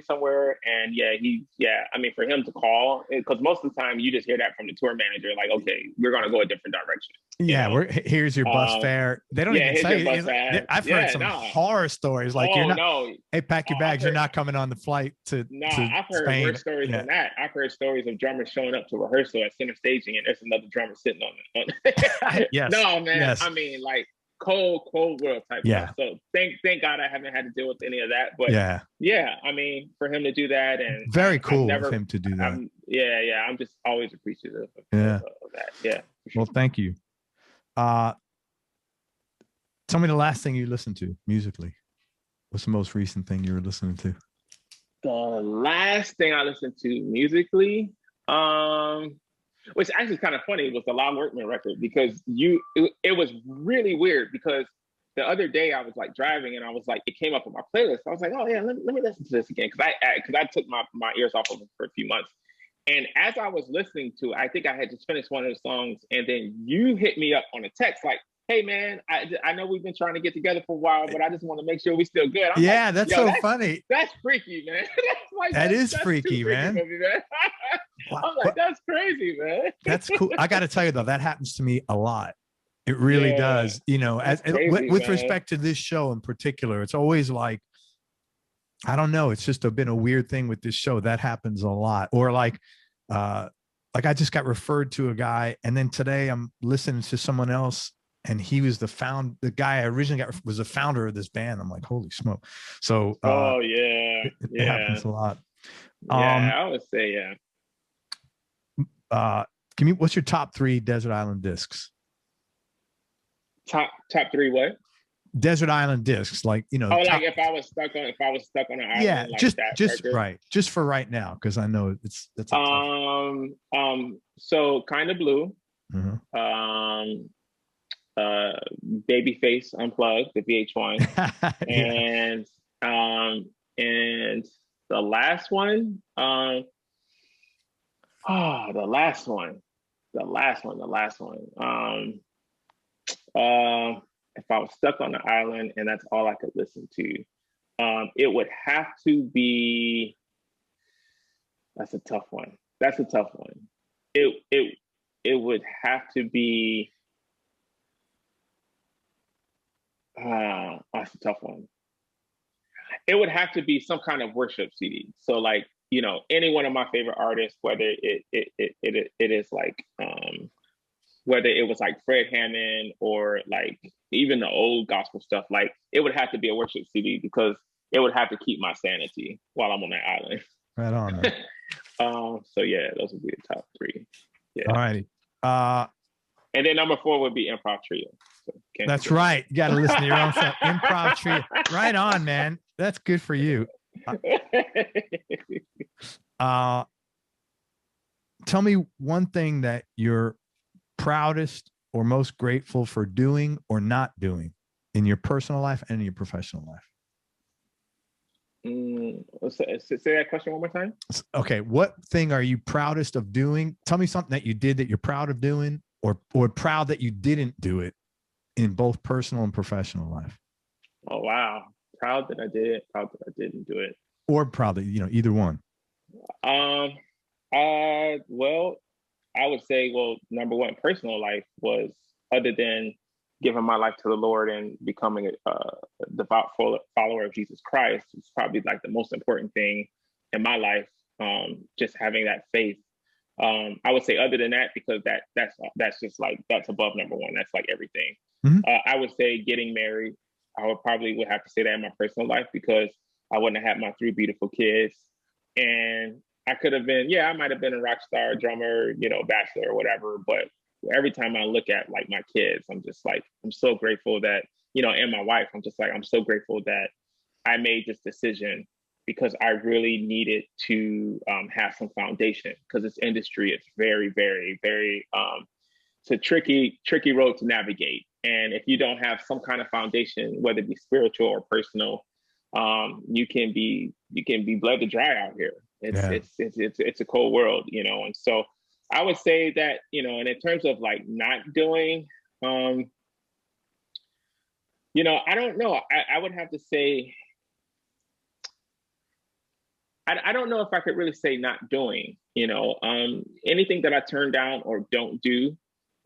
somewhere, and I mean, for him to call, because most of the time you just hear that from the tour manager, like, okay, we're gonna go a different direction. Yeah, here's your bus fare. They don't even say it. I've heard some horror stories, like hey, pack your bags, you're not coming on the flight to I've heard Spain. Worse stories than that. I've heard stories of drummers showing up to rehearsal at center staging, and there's another drummer sitting on it. Yes. No, man. Yes. I mean, like cold world type stuff. So thank God I haven't had to deal with any of that. But yeah, I mean, for him to do that, and very cool of him to do that. I'm just always appreciative of that. Yeah. Well, thank you. Tell me the last thing you listened to musically. What's the most recent thing you were listening to? The last thing I listened to musically, which actually kind of funny, was the Lyle Workman record, because it was really weird, because the other day I was like driving and I was like, it came up on my playlist. I was like, oh yeah, let me listen to this again, because I took my ears off of it for a few months. And as I was listening to it, I think I had just finished one of the songs, and then you hit me up on a text like, hey man, I know we've been trying to get together for a while, but I just want to make sure we still good. I'm like, that's funny. That's freaky, man. That's freaky, man. Man. I'm like, that's crazy, man. That's cool. I got to tell you though, that happens to me a lot. It really does. You know, with respect to this show in particular, it's always like, I don't know. It's just been a weird thing with this show. That happens a lot. Or like I just got referred to a guy, and then today I'm listening to someone else, and he was the guy I originally was the founder of this band. I'm like, holy smoke. So it happens a lot. I would say what's your top 3 Desert Island discs? Top 3 what? Desert Island discs, like, you know. Oh, like if I was stuck on an island. Yeah, like just record. right, just for right now, because I know that's so Kind of Blue, Babyface Unplugged, the VH1, and the last one, if I was stuck on the island and that's all I could listen to, it would have to be. That's a tough one. It would have to be. That's a tough one. It would have to be some kind of worship CD. So, like, you know, any one of my favorite artists, whether it is like whether it was like Fred Hammond or like even the old gospel stuff, like it would have to be a worship CD, because it would have to keep my sanity while I'm on that island. Right on, man. So yeah, those would be the top 3. Yeah. All righty. And then number 4 would be Improv Trio. So that's right. You got to listen to your own stuff. Improv Trio. Right on, man. That's good for you. Tell me one thing that you're proudest or most grateful for doing or not doing in your personal life and in your professional life. Say that question one more time. Okay. What thing are you proudest of doing? Tell me something that you did that you're proud of doing, or proud that you didn't do it in both personal and professional life. Oh, wow. Proud that I did it, proud that I didn't do it. Or proud that, you know, either one. Well, I would say, number one, personal life was, other than giving my life to the Lord and becoming a devout follower of Jesus Christ, it's probably like the most important thing in my life. Just having that faith. I would say, other than that, because that's just like, that's above number one. That's like everything. Mm-hmm. I would say getting married. I would have to say that in my personal life, because I wouldn't have had my 3 beautiful kids. And I could have been, I might have been a rock star, drummer, you know, bachelor or whatever. But every time I look at like my kids, I'm just like, I'm so grateful that, you know, and my wife, I'm just like, I'm so grateful that I made this decision, because I really needed to have some foundation, because this industry is very, very, very, it's a tricky road to navigate. And if you don't have some kind of foundation, whether it be spiritual or personal, you can be bled to dry out here. It's a cold world, you know. And so I would say that, you know, and in terms of like not doing, I don't know. I would have to say, I don't know if I could really say not doing, anything that I turn down or don't do.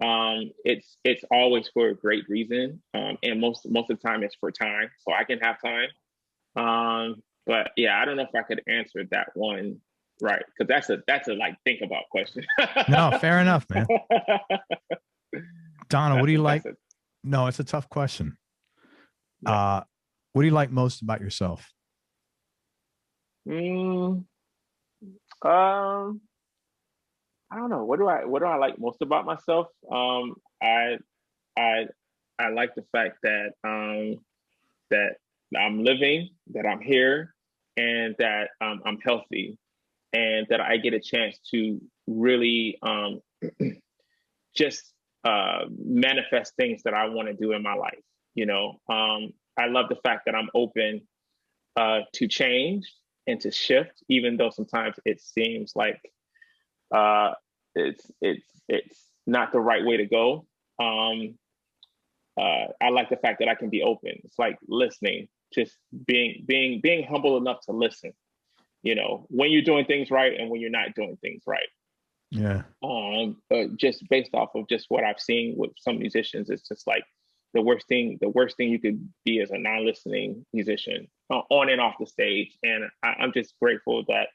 It's always for a great reason. And most of the time it's for time. So I can have time. But yeah, I don't know if I could answer that one right. Cause that's a like think about question. No, fair enough, man. Donna, what do you like? No, it's a tough question. Yeah. What do you like most about yourself? I don't know. What do I like most about myself? I like the fact that that I'm living, that I'm here, and that I'm healthy, and that I get a chance to really just manifest things that I want to do in my life. I love the fact that I'm open to change and to shift, even though sometimes it seems like it's not the right way to go. I like the fact that I can be open. It's like listening, just being humble enough to listen. When you're doing things right and when you're not doing things right. Yeah. Just based off of just what I've seen with some musicians, it's just like the worst thing you could be as a non-listening musician on and off the stage. And I'm just grateful that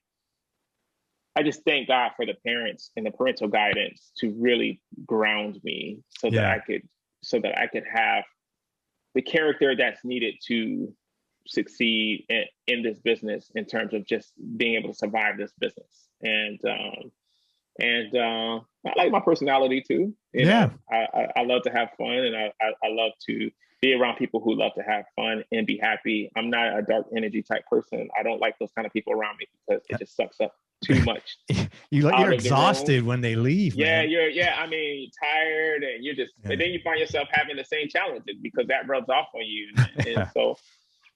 I just thank God for the parents and the parental guidance to really ground me so that I could have the character that's needed to succeed in this business in terms of just being able to survive this business. And I like my personality too. I love to have fun, and I love to be around people who love to have fun and be happy. I'm not a dark energy type person. I don't like those kind of people around me because it just sucks up too much. You're exhausted when they leave. Yeah, man. you're tired, and you're just, and then you find yourself having the same challenges because that rubs off on you. And so,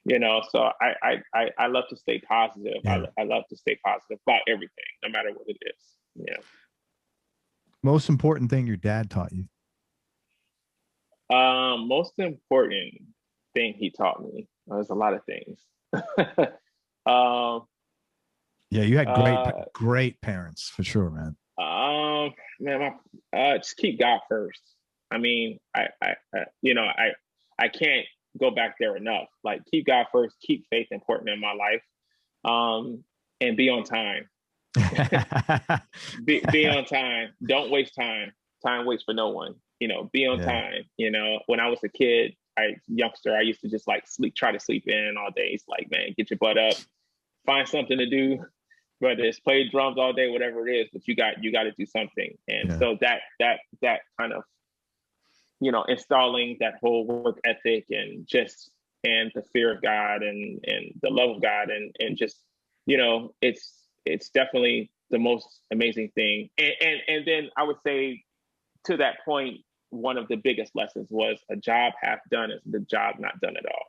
so I love to stay positive. Yeah. I love to stay positive about everything, no matter what it is. Yeah. Most important thing your dad taught you? Most important thing he taught me. There's a lot of things. Yeah, you had great parents for sure, man. Just keep God first. I mean, I can't go back there enough. Like, keep God first, keep faith important in my life, and be on time. be on time. Don't waste time. Time waits for no one. Be on time. When I was a kid, youngster, I used to just like try to sleep in all day. It's like, man, get your butt up, find something to do, whether it's play drums all day, whatever it is, but you got to do something. And so that kind of, installing that whole work ethic and the fear of God and the love of God and just, it's definitely the most amazing thing. And then I would say, to that point, one of the biggest lessons was a job half done is the job not done at all.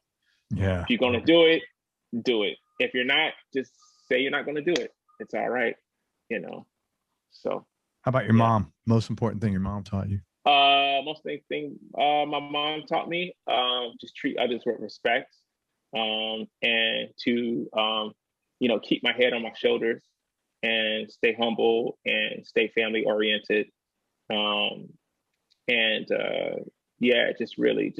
Yeah. If you're going to do it, do it. If you're not, just say you're not going to do it. It's all right. So. How about your mom? Most important thing your mom taught you? Most thing my mom taught me, just treat others with respect, and to, keep my head on my shoulders and stay humble and stay family oriented. Just really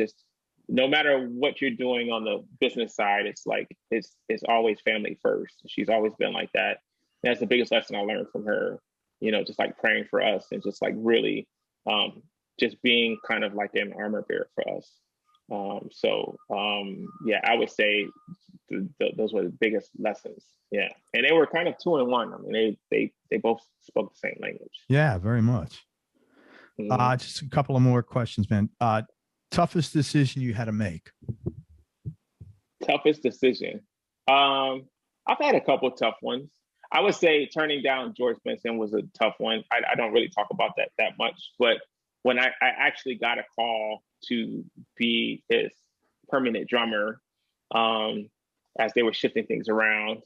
no matter what you're doing on the business side, it's like, it's always family first. She's always been like that. And that's the biggest lesson I learned from her, just like praying for us and just like really, just being kind of like an armor bearer for us. I would say those were the biggest lessons. Yeah. And they were kind of 2 in 1. I mean, they both spoke the same language. Yeah, very much. Just a couple of more questions, man. Toughest decision you had to make? Toughest decision. I've had a couple of tough ones. I would say turning down George Benson was a tough one. I don't really talk about that much, but when I actually got a call to be his permanent drummer, as they were shifting things around,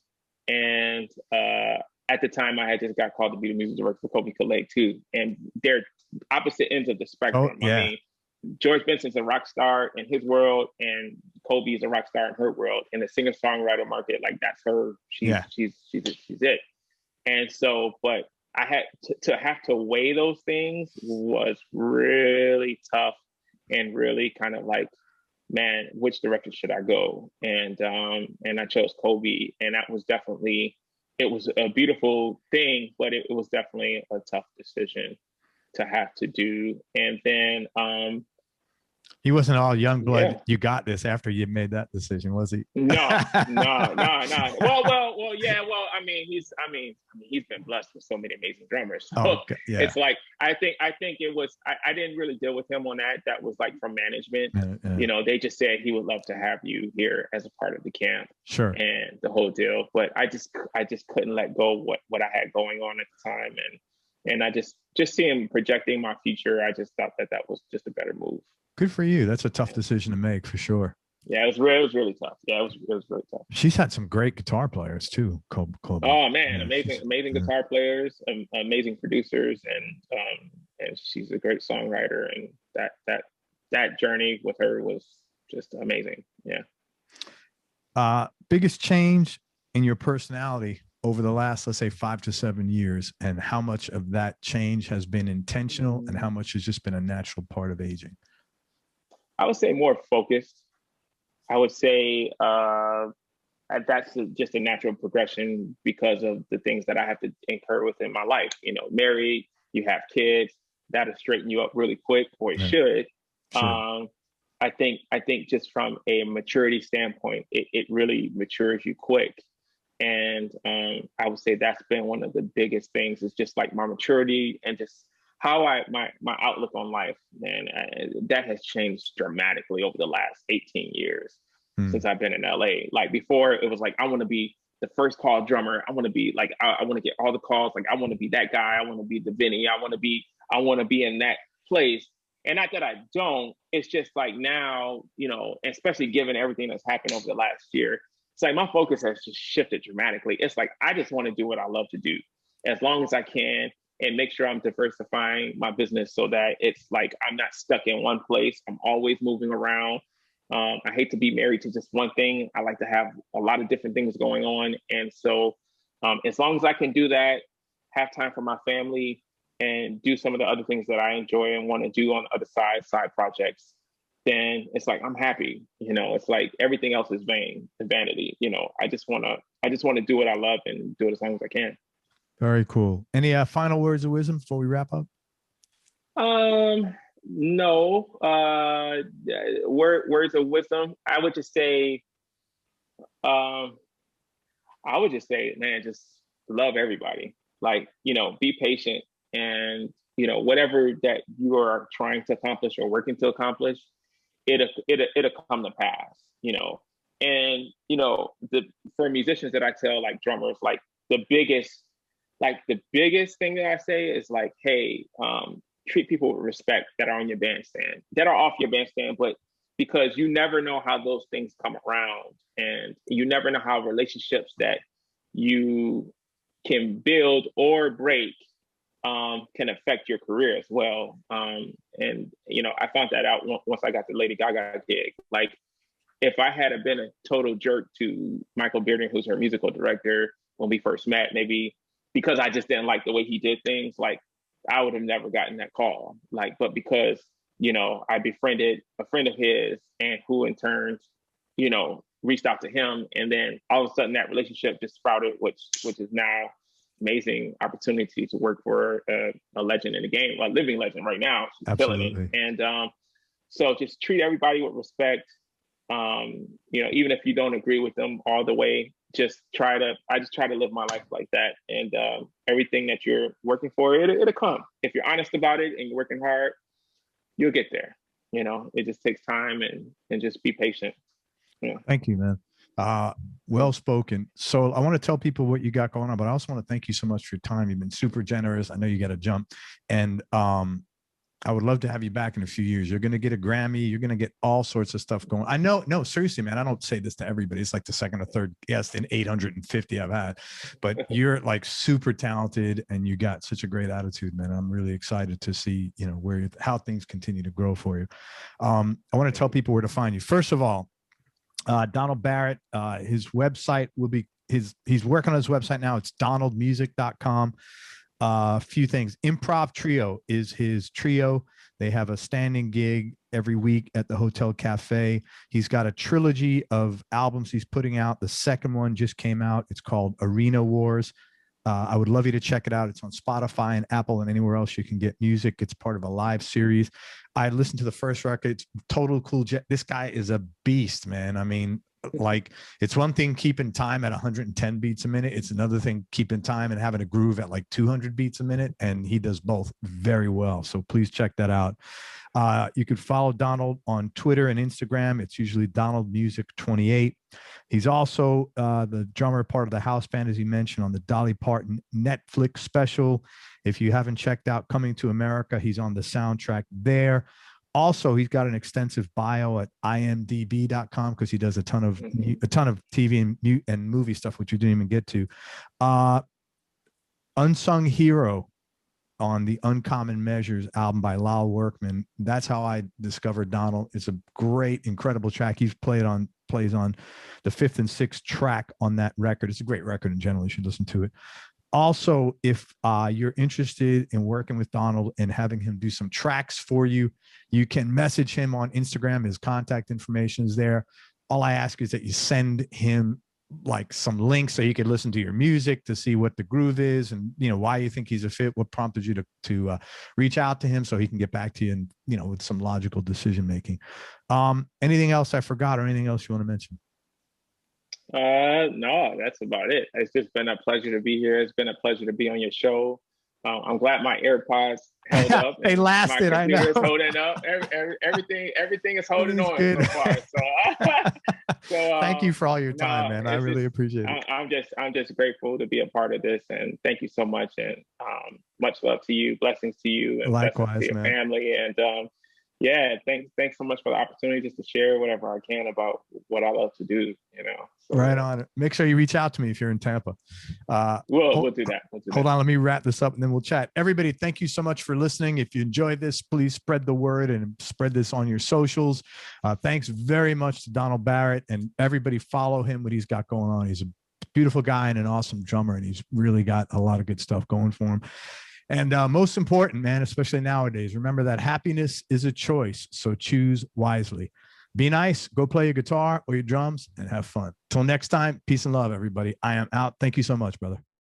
and at the time I had just got called to be the music director for Colbie Caillat too, and they're opposite ends of the spectrum. Oh, yeah. I mean, George Benson's a rock star in his world, and Colbie is a rock star in her world. In the singer songwriter market, like that's her. She's it. And so, but I had to have to weigh those things was really tough, and really kind of like, man, which direction should I go? And I chose Colbie, and that was definitely, it was a beautiful thing, but it was definitely a tough decision to have to do. And then he wasn't all young blood. Yeah. You got this after you made that decision, was he? No. Well, yeah. Well, I mean, he's been blessed with so many amazing drummers. So okay. Yeah. It's like, I think it was, I didn't really deal with him on that. That was like from management. You know, they just said he would love to have you here as a part of the camp. Sure. And the whole deal. But I just couldn't let go of what I had going on at the time. And I just see him projecting my future. I just thought that was just a better move. Good for you. That's a tough decision to make, for sure. Yeah, it was really tough. Yeah, it was really tough. She's had some great guitar players too, Colbie. Oh man, amazing guitar players, amazing producers, and she's a great songwriter. And that journey with her was just amazing. Yeah. Biggest change in your personality over the last, let's say, 5 to 7 years, and how much of that change has been intentional, and how much has just been a natural part of aging? I would say more focused. I would say that's just a natural progression because of the things that I have to incur within my life. You know, married, you have kids, that'll straighten you up really quick, or it should. Sure. I think just from a maturity standpoint, it really matures you quick. And I would say that's been one of the biggest things, is just like my maturity and just how my outlook on life, man, that has changed dramatically over the last 18 years since I've been in LA. Like before, it was like, I want to be the first call drummer. I want to be like, I want to get all the calls. Like I want to be that guy. I want to be the Vinny. I want to be in that place. And not that I don't, it's just like now, you know, especially given everything that's happened over the last year, it's like my focus has just shifted dramatically. It's like, I just want to do what I love to do as long as I can, and make sure I'm diversifying my business so that it's like I'm not stuck in one place. I'm always moving around. I hate to be married to just one thing. I like to have a lot of different things going on. And so as long as I can do that, have time for my family, and do some of the other things that I enjoy and want to do on the other side projects, then it's like I'm happy. You know, it's like everything else is vanity. You know, I just want to do what I love and do it as long as I can. Very cool. Any final words of wisdom before we wrap up? No. Words of wisdom. I would just say, man, just love everybody. Like, you know, be patient, and, you know, whatever that you are trying to accomplish or working to accomplish, it'll come to pass, you know. And, you know, for musicians that I tell, like drummers, like the biggest thing that I say is like, hey, treat people with respect that are on your bandstand, that are off your bandstand, but because you never know how those things come around, and you never know how relationships that you can build or break can affect your career as well. And, you know, I found that out once I got the Lady Gaga gig. Like, if I had been a total jerk to Michael Bearden, who's her musical director, when we first met, maybe because I just didn't like the way he did things, like I would have never gotten that call. Like, but because, you know, I befriended a friend of his, and who in turn, you know, reached out to him, and then all of a sudden that relationship just sprouted, which is now amazing opportunity to work for a legend in the game, a living legend right now. She's Absolutely. killing it. And so just treat everybody with respect. You know, even if you don't agree with them all the way, I just try to live my life like that. And everything that you're working for, it'll come. If you're honest about it and you're working hard, you'll get there. You know, it just takes time, and just be patient. Yeah. Thank you, man. Well spoken. So I want to tell people what you got going on, but I also want to thank you so much for your time. You've been super generous. I know you got to jump. And I would love to have you back in a few years. You're going to get a Grammy. You're going to get all sorts of stuff going. I know. No, seriously, man. I don't say this to everybody. It's like the second or third guest in 850 I've had, but you're like super talented and you got such a great attitude, man. I'm really excited to see, you know, how things continue to grow for you. I want to tell people where to find you. First of all, Donald Barrett, his website will be he's working on his website now. It's donaldmusic.com. A few things. Improv Trio is his trio. They have a standing gig every week at the Hotel Cafe. He's got a trilogy of albums he's putting out. The second one just came out. It's called Arena Wars. I would love you to check it out. It's on Spotify and Apple and anywhere else you can get music. It's part of a live series. I listened to the first record. It's total cool. This guy is a beast, man. I mean, like, it's one thing keeping time at 110 beats a minute. It's another thing keeping time and having a groove at like 200 beats a minute. And he does both very well. So please check that out. You can follow Donald on Twitter and Instagram. It's usually Donald Music 28. He's also the drummer, part of the house band, as he mentioned, on the Dolly Parton Netflix special. If you haven't checked out Coming to America, he's on the soundtrack there. Also, he's got an extensive bio at imdb.com because he does a ton of TV and movie stuff, which you didn't even get to. Unsung Hero on the Uncommon Measures album by Lyle Workman. That's how I discovered Donald. It's a great, incredible track. He's plays on the 5th and 6th track on that record. It's a great record in general. You should listen to it. Also, if you're interested in working with Donald and having him do some tracks for you, you can message him on Instagram. His contact information is there. All I ask is that you send him like some links so you could listen to your music to see what the groove is and, you know, why you think he's a fit, what prompted you to reach out to him so he can get back to you and, you know, with some logical decision making. Anything else I forgot or anything else you want to mention? No, that's about it. It's just been a pleasure to be here. It's been a pleasure to be on your show. I'm glad my AirPods held up. They lasted. My computer is holding up. Everything is holding on so far. So thank you for all your time, man. I really appreciate it. I'm just grateful to be a part of this, and thank you so much. And much love to you, blessings to you, and likewise, to your man. family. And yeah, thanks so much for the opportunity just to share whatever I can about what I love to do, you know. So, right on. Make sure you reach out to me if you're in Tampa. We'll do that. Hold on, let me wrap this up and then we'll chat. Everybody, thank you so much for listening. If you enjoyed this, please spread the word and spread this on your socials. Thanks very much to Donald Barrett, and everybody follow him, what he's got going on. He's a beautiful guy and an awesome drummer, and he's really got a lot of good stuff going for him. And most important, man, especially nowadays, remember that happiness is a choice. So choose wisely. Be nice. Go play your guitar or your drums and have fun. Till next time, peace and love, everybody. I am out. Thank you so much, brother.